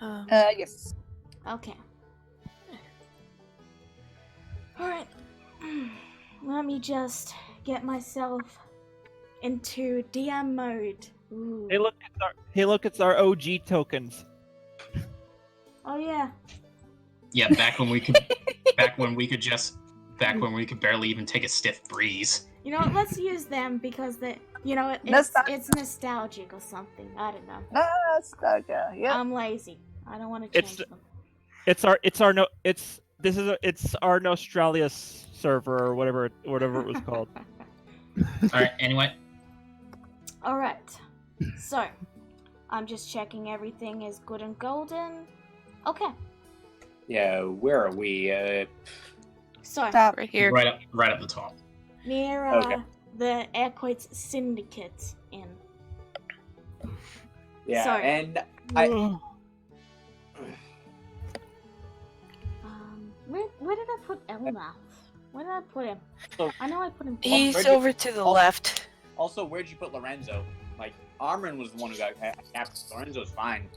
Yes. Okay. Alright. Let me just get myself into DM mode. Ooh. Hey, look, it's our OG tokens. Oh yeah. Yeah, back when we could barely even take a stiff breeze. You know what, let's use them because Nostalgia. it's nostalgic or something. I don't know. Nostalgia. Yeah. I'm lazy. I don't want to change them. It's our Nostralia server or whatever it was called. Alright, anyway. Alright. So, I'm just checking everything is good and golden. Okay. Yeah, where are we? So, Stop. Right here. Right up the top. near Okay. the Air Quotes Syndicate Inn. Yeah, Sorry. and Where did I put Elnath? Where did I put him? So- I know I put him. He's Where'd you- over to the left. also, where'd you put Lorenzo? Like, Armin was the one who got captured. Lorenzo's fine.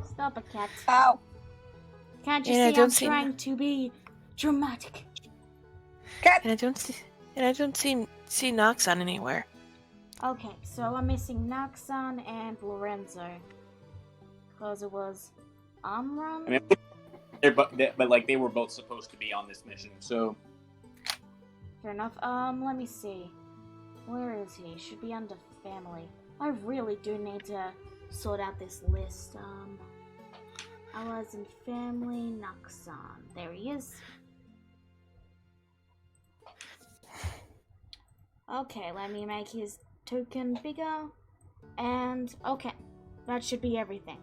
Stop it, cat. Ow. Can't you Yeah, I see don't I'm see- trying to be dramatic? And I don't see Noxon anywhere. Okay, so I'm missing Naxon and Lorenzo. Because it was Amran? I mean, but like they were both supposed to be on this mission, so Fair enough. Let me see. Where is he? Should be under family. I really do need to sort out this list. Allies and family, Naxon. There he is. Okay, let me make his token bigger. And, okay. That should be everything.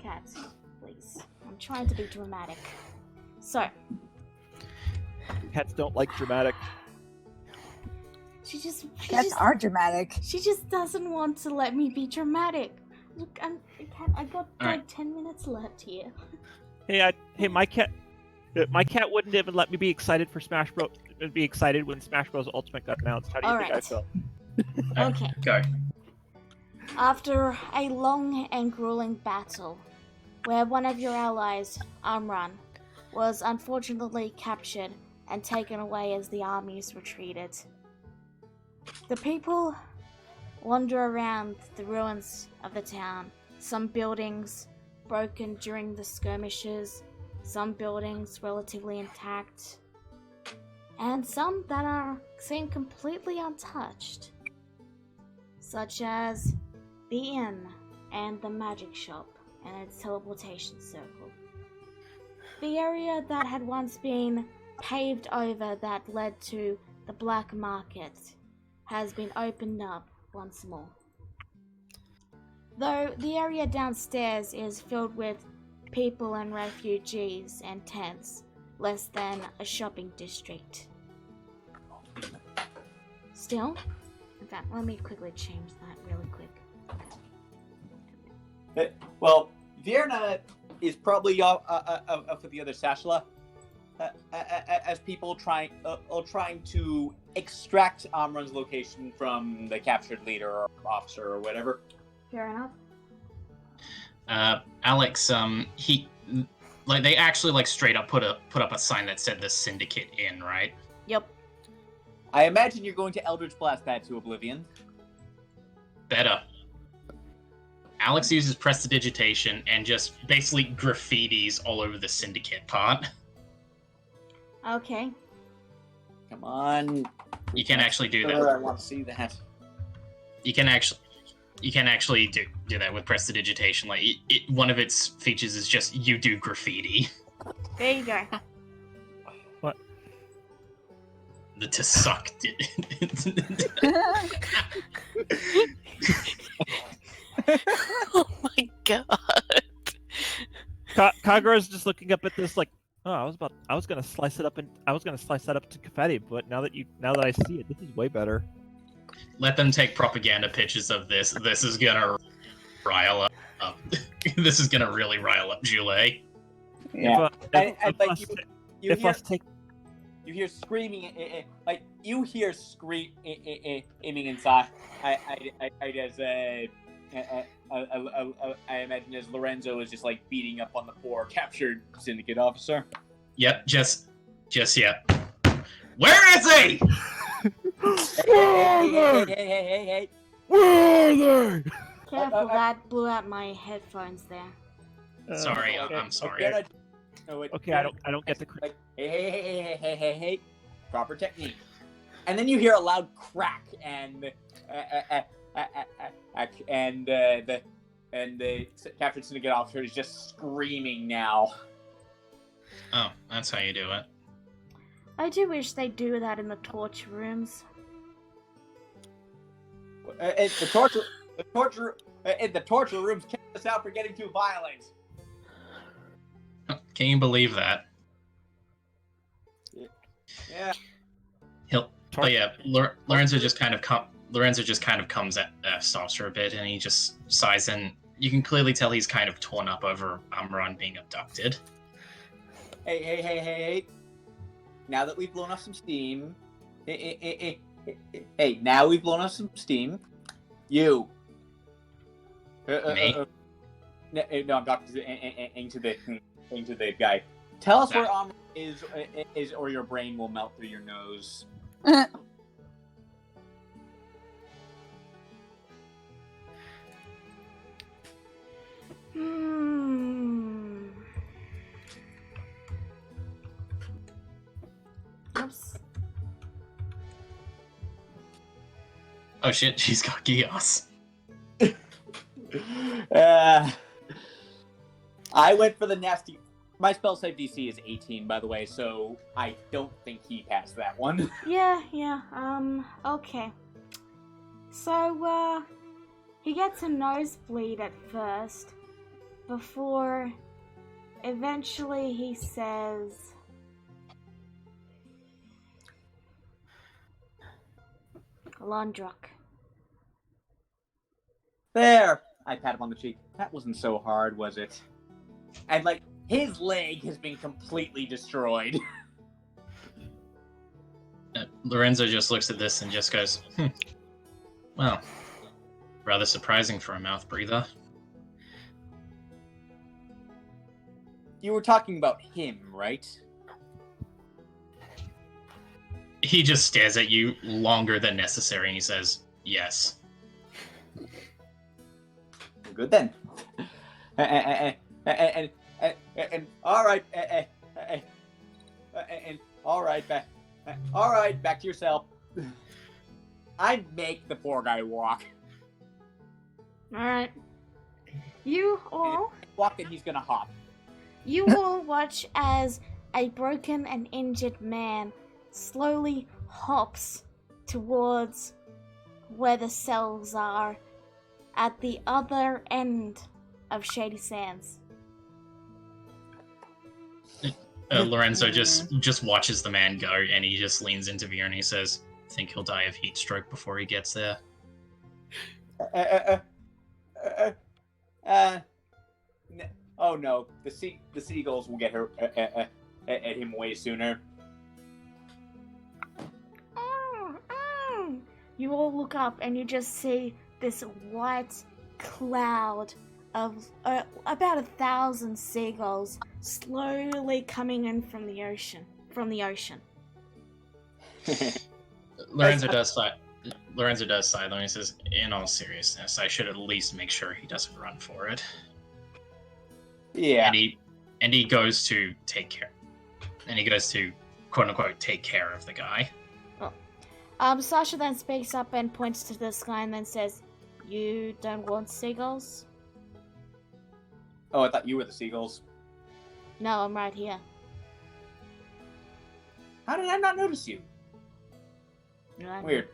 Cat, please. I'm trying to be dramatic. So, Cats don't like dramatic. she just Cats are dramatic. She just doesn't want to let me be dramatic. Look, I got like Alright. 10 minutes left here. Hey, my cat wouldn't even let me be excited for Smash Bros. Be excited when Smash Bros. Ultimate got announced. How do you think I Alright. felt? Okay. Go. After a long and grueling battle, where one of your allies, Amran, was unfortunately captured and taken away as the armies retreated, the people wander around the ruins of the town. Some buildings broken during the skirmishes, some buildings relatively intact, and some that seem completely untouched, such as the inn and the magic shop and its teleportation circle. The area that had once been paved over that led to the black market has been opened up once more. Though the area downstairs is filled with people and refugees and tents, less than a shopping district. Still, in fact, let me quickly change that really quick. well, Vierna is probably off with the other Sashla, as people trying to extract Amran's location from the captured leader or officer or whatever. Fair enough. Alex, they actually straight up put up a sign that said the Syndicate Inn, right? Yep. I imagine you're going to Eldritch Blast that to oblivion. Better. Alex uses prestidigitation and just basically graffitis all over the Syndicate part. Okay. Come on. You can actually do that. I want to see that. You can actually do that with prestidigitation. Like one of its features is just you do graffiti. There you go. What? The to suck. Oh my god. Kagura's just looking up at this like, oh, I was gonna slice that up to confetti, but now that I see it, this is way better. Let them take propaganda pictures of this. This is gonna rile up. This is gonna really rile up Jule. Yeah. You hear screaming, like you hear screaming inside. I imagine as Lorenzo is just like beating up on the poor captured syndicate officer. Yep, just yep. Where is he? Hey. Where are they? Careful, that blew out my headphones there. Sorry, okay. I'm sorry. Okay, I don't get the. Like, hey. Proper technique. And then you hear a loud crack, and the captured syndicate officer is just screaming now. Oh, that's how you do it. I do wish they'd do that in the torture rooms. The torture rooms kept us out for getting too violent. Can you believe that? Yeah. But yeah, Lorenzo just kind of comes at stops for a bit, and he just sighs, and you can clearly tell he's kind of torn up over Amran being abducted. Hey. Now that we've blown off some steam, you. Me? No, I'm talking into the guy. Tell us where Amryn is, or your brain will melt through your nose. Oops. Oh shit, she's got chaos. I went for the nasty. My spell save DC is 18, by the way, so I don't think he passed that one. Yeah. Okay. So, he gets a nosebleed at first, before eventually he says, Londrock. There! I pat him on the cheek. That wasn't so hard, was it? And, like, his leg has been completely destroyed. Lorenzo just looks at this and just goes, well, rather surprising for a mouth breather. You were talking about him, right? He just stares at you longer than necessary and he says, yes. Good then. And all right, and all right, back to yourself. I make the poor guy walk. Alright. You all Walk and he's gonna hop. You all watch as a broken and injured man slowly hops towards where the cells are at the other end of Shady Sands. Lorenzo just watches the man go and he just leans into Veer and he says, think he'll die of heat stroke before he gets there. Oh no, the seagulls will get her at him way sooner. You all look up and you just see this white cloud of about 1,000 seagulls slowly coming in from the ocean. Lorenzo does sigh though. He says, in all seriousness, I should at least make sure he doesn't run for it. Yeah. And he goes to take care. And he goes to, quote unquote, take care of the guy. Sasha then speaks up and points to the sky and then says, you don't want seagulls? Oh, I thought you were the seagulls. No, I'm right here. How did I not notice you? Weird.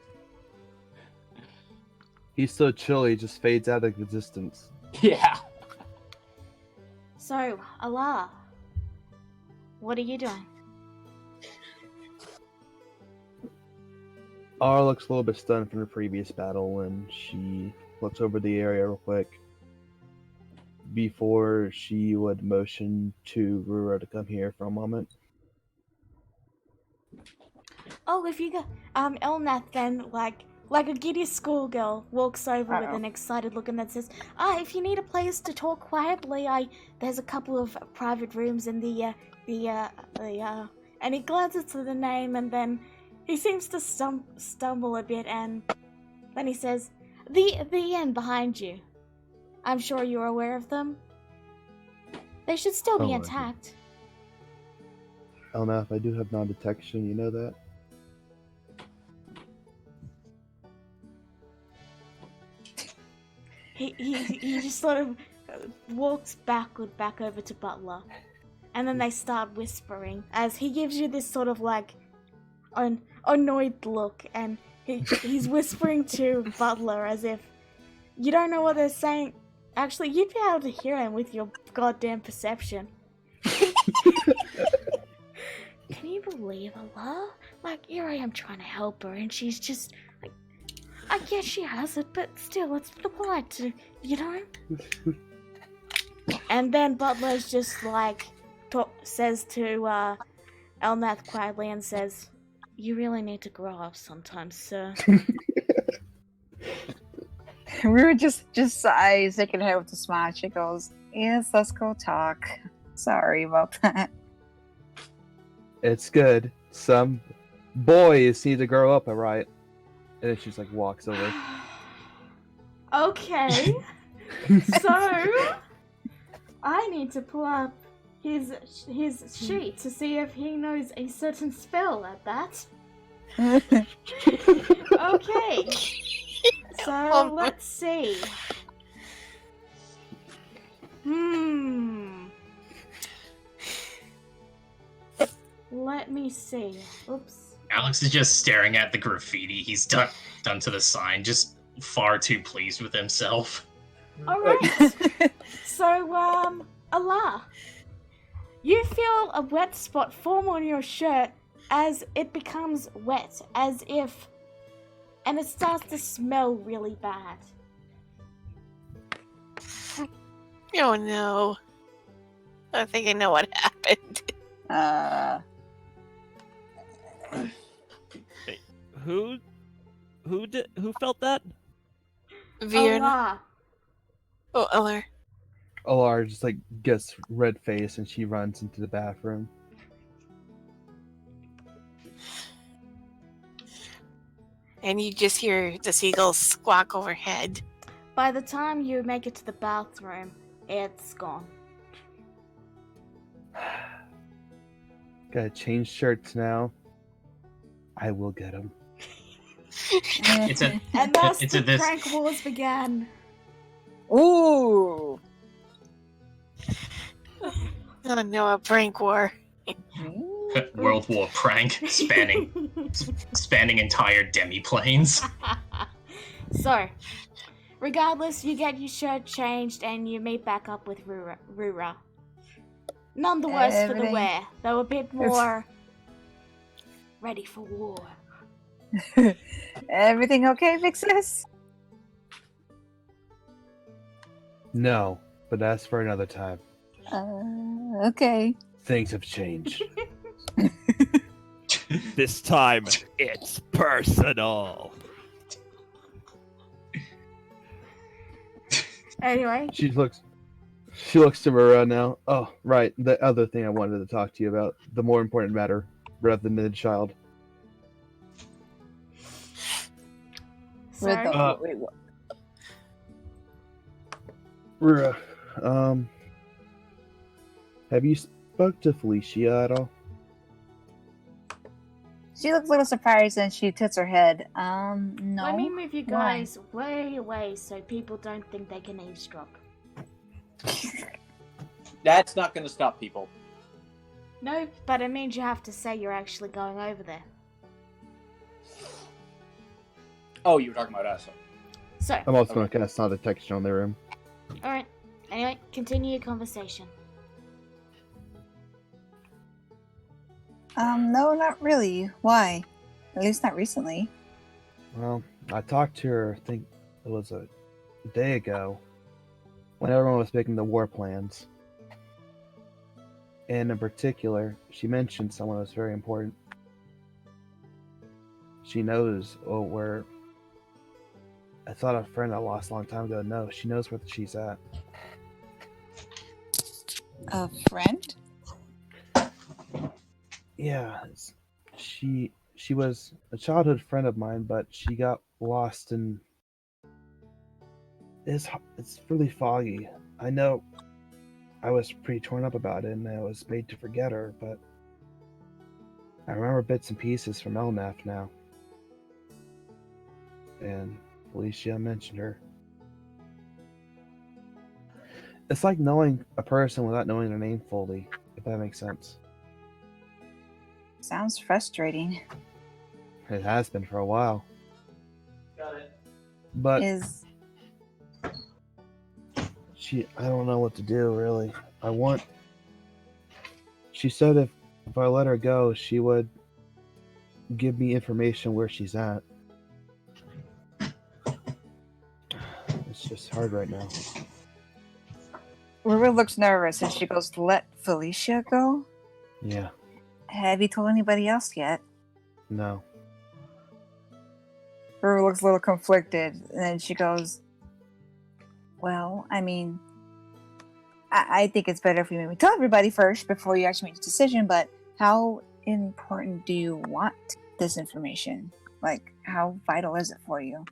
He's so chill, he just fades out of existence. Yeah. So, Allah, what are you doing? Ara looks a little bit stunned from the previous battle and she looks over the area real quick before she would motion to Ruro to come here for a moment. Oh, if you go, Elnath then, like a giddy schoolgirl, walks over with an excited look and then says, if you need a place to talk quietly, there's a couple of private rooms in the and he glances to the name and then he seems to stumble a bit and then he says, the inn behind you. I'm sure you're aware of them. They should still be intact. Elnath, I do have non-detection, you know that? He just sort of walks back over to Butler. And then they start whispering as he gives you this sort of like annoyed look and he's whispering to Butler as if you don't know what they're saying. Actually, you'd be able to hear him with your goddamn perception. Can you believe Allah? Like, here I am trying to help her and she's just like, I guess she has it, but still, it's polite to, you know? And then Butler's just like, says to Elnath quietly and says, you really need to grow up sometimes, sir. We were just sighs, shaking her head with a smile. She goes, Yes, let's go talk. Sorry about that. It's good. Some boys need to grow up, alright? And then she's like walks over. Okay. So I need to pull up his sheet to see if he knows a certain spell at that. Okay. So let's see. Let me see. Oops. Alex is just staring at the graffiti he's done to the sign, just far too pleased with himself. Alright. So, Allah. You feel a wet spot form on your shirt as it becomes wet, as if... And it starts to smell really bad. Oh no. I think I know what happened. Who felt that? Viren. Allah. Oh, Eller. Alar just like gets red face and she runs into the bathroom. And you just hear the seagulls squawk overhead. By the time you make it to the bathroom, it's gone. Gotta change shirts now. I will get him. It's a And thus it's the a this prank wars began. Ooh. Oh no, a prank war. World War prank spanning entire demiplanes. So, regardless, you get your shirt changed and you meet back up with Rura. None the worse for the Everything- wear, though a bit more ready for war. Everything okay, Vixus? No, but that's for another time. Okay. Things have changed. This time, it's personal. Anyway, She looks to Mara now. Oh, right. The other thing I wanted to talk to you about. The more important matter, rather than the child. sorry. Wait, what? Mara, have you spoke to Felicia at all? She looks a little surprised and she tilts her head. No. Let me move you Why? guys way away so people don't think they can eavesdrop. That's not going to stop people. No, but it means you have to say you're actually going over there. Oh, you were talking about us. So, I'm also going to cast Sound Detection on their room. alright. Anyway, continue your conversation. No, not really. Why? At least not recently. Well, I talked to her, I think it was a day ago, when everyone was making the war plans. And in particular, she mentioned someone that was very important. She knows where... I thought a friend I lost a long time ago. No, she knows where she's at. A friend? Yeah, she was a childhood friend of mine, but she got lost and it's really foggy. I know I was pretty torn up about it and I was made to forget her, but I remember bits and pieces from Elnath now. And Felicia mentioned her. It's like knowing a person without knowing their name fully, if that makes sense. Sounds frustrating. It has been for a while. Got it. But Is I don't know what to do, really. She said if I let her go, she would give me information where she's at. It's just hard right now. Ruru looks nervous and she goes to let Felicia go? Yeah, Have you told anybody else yet? no. Ruru looks a little conflicted and then she goes, well, I mean, I think it's better if we maybe tell everybody first before you actually make a decision, but how important do you want this information? Like, how vital is it for you?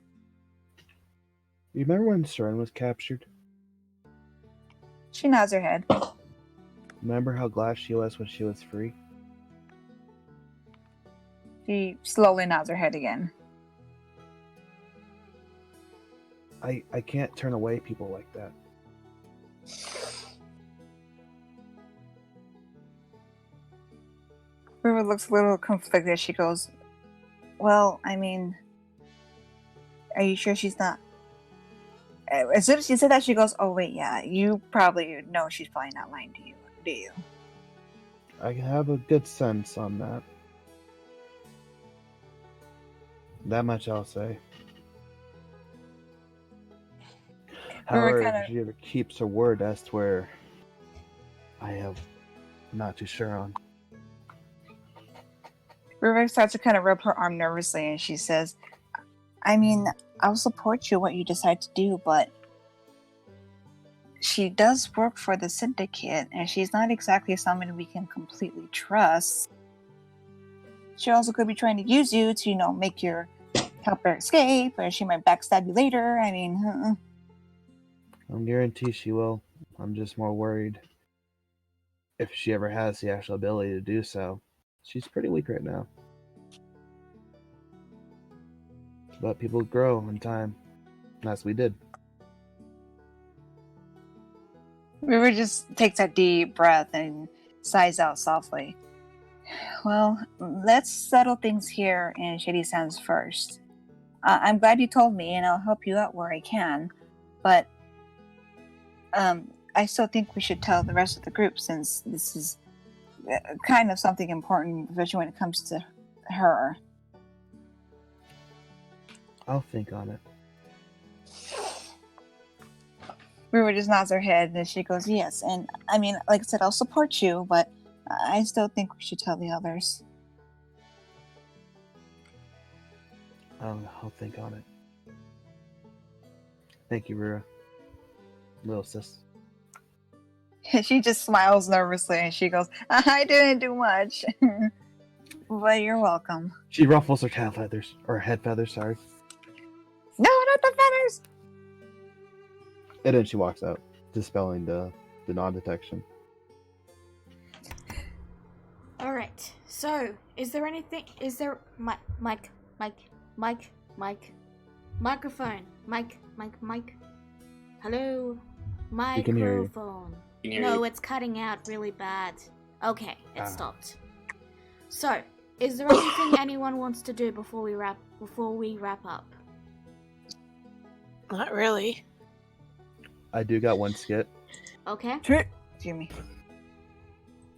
You remember when Seren was captured? She nods her head. Remember how glad she was when she was free? She slowly nods her head again. I can't turn away people like that. River looks a little conflicted. She goes, well, I mean, are you sure she's not? As soon as she said that, she goes, oh, wait, yeah, you probably know she's probably not lying to you, do you? I have a good sense on that. That much I'll say. However, if she ever keeps her word, that's where I have not too sure on. River starts to kind of rub her arm nervously, and she says, I mean, I'll support you what you decide to do, but she does work for the Syndicate, and she's not exactly someone we can completely trust. She also could be trying to use you to, make help her escape, or she might backstab you later. I mean, I guarantee she will. I'm just more worried if she ever has the actual ability to do so. She's pretty weak right now. But people grow in time, as we did. River just takes a deep breath and sighs out softly. Well, let's settle things here in Shady Sands first. I'm glad you told me, and I'll help you out where I can. But I still think we should tell the rest of the group, since this is kind of something important, especially when it comes to her. I'll think on it. River just nods her head, and she goes, yes. And I mean, like I said, I'll support you, but I still think we should tell the others. I'll think on it. Thank you, Rura. Little sis. She just smiles nervously, and she goes, I didn't do much. But you're welcome. She ruffles her tail feathers, or head feathers, sorry. No, not the feathers! And then she walks out, dispelling the non-detection. Alright, so, is there anything, microphone, hello, We can hear you. microphone. Can hear No, you. it's cutting out really bad. Okay, it stopped. So, is there anything anyone wants to do before we wrap up? Not really. I do got one skit. Okay. Jimmy.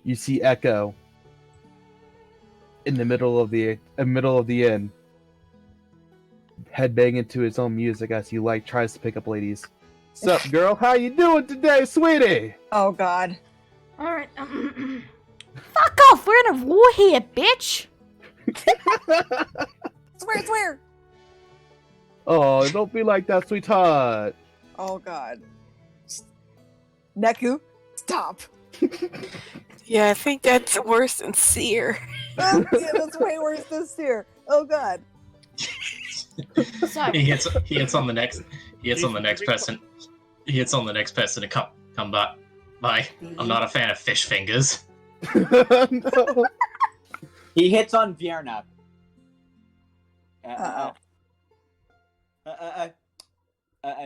You see Echo in the middle of the inn, headbang into his own music as he tries to pick up ladies. Sup, girl? How you doing today, sweetie? Oh, God. Alright, fuck off! We're in a war here, bitch! Swear! Oh, don't be like that, sweetheart. Oh, God. Neku, stop. Yeah, I think that's worse than Seer. Oh, yeah, that's way worse this year. Oh, God. So, He hits on the next person. He hits on the next person to come back. Bye. I'm not a fan of fish fingers. No. He hits on Vierna.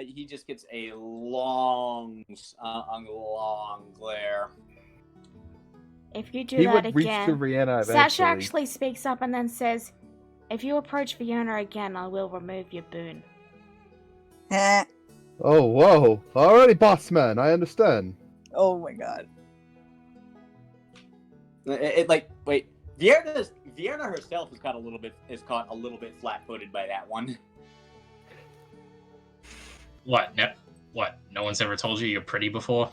He just gets a long glare. if you do He that would reach again, to Rihanna eventually. Sasha actually speaks up and then says, if you approach Fiona again, I will remove your boon. Oh, whoa. Alrighty, boss man. I understand. Oh, my God. Wait, Vierna herself is caught a little bit flat-footed by that one. What? No one's ever told you you're pretty before?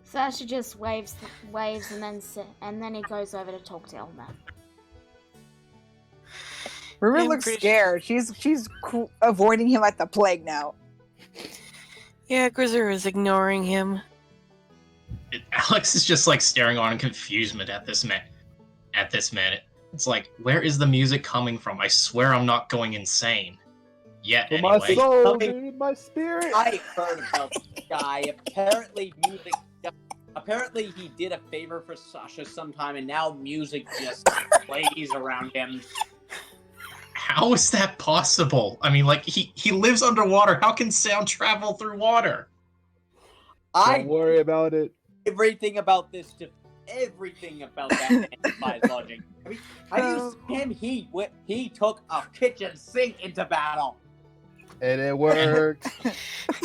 Sasha just waves and then he goes over to talk to Elma. River I'm looks pretty scared. She's avoiding him like the plague now. Yeah, Grizzer is ignoring him. Alex is just like staring on in confusement at this man. At this minute, it's like, where is the music coming from? I swear I'm not going insane. Yet, For my anyway. soul, dude, my spirit. I heard about this guy. Apparently he did a favor for Sasha sometime, and now music just plays around him. How is that possible? I mean, like, he lives underwater. How can sound travel through water? Don't worry about it. Everything about that man defies logic. I mean, have you seen him? He took a kitchen sink into battle. And it worked.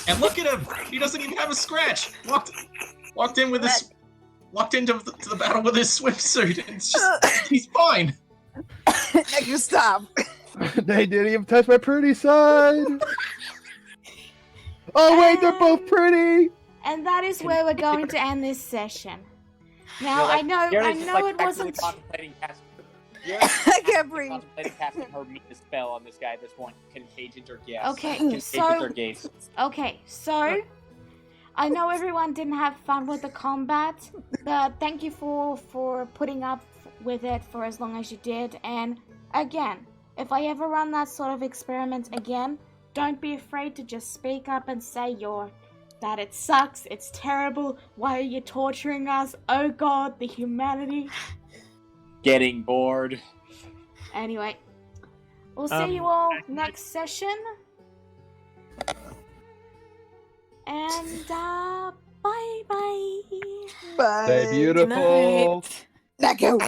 And look at him! He doesn't even have a scratch. Walked into the battle with his swimsuit, and it's just he's fine. Make you stop. They didn't even touch my pretty side. Oh wait, they're both pretty. And that is where we're going to end this session. Now, I know it wasn't. I can't breathe. Contemplating casting her meekness spell on this guy at this point. Contagions or gas. Okay, so I know everyone didn't have fun with the combat, but thank you for putting up with it for as long as you did. And again, if I ever run that sort of experiment again, don't be afraid to just speak up and say that it sucks, it's terrible, why are you torturing us, oh god, the humanity. Getting bored. Anyway, we'll see you all next session. And, bye-bye. Bye. Stay beautiful. Let go.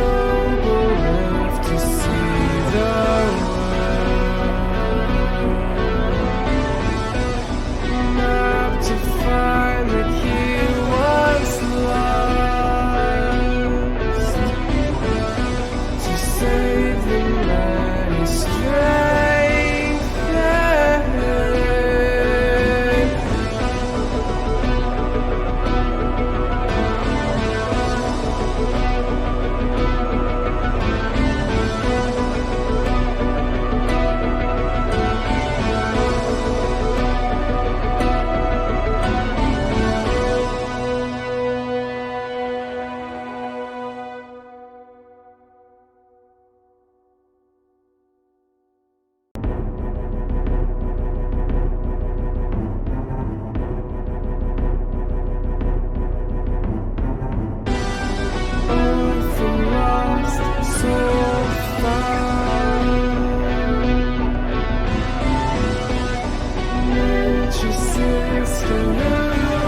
Noble left to see the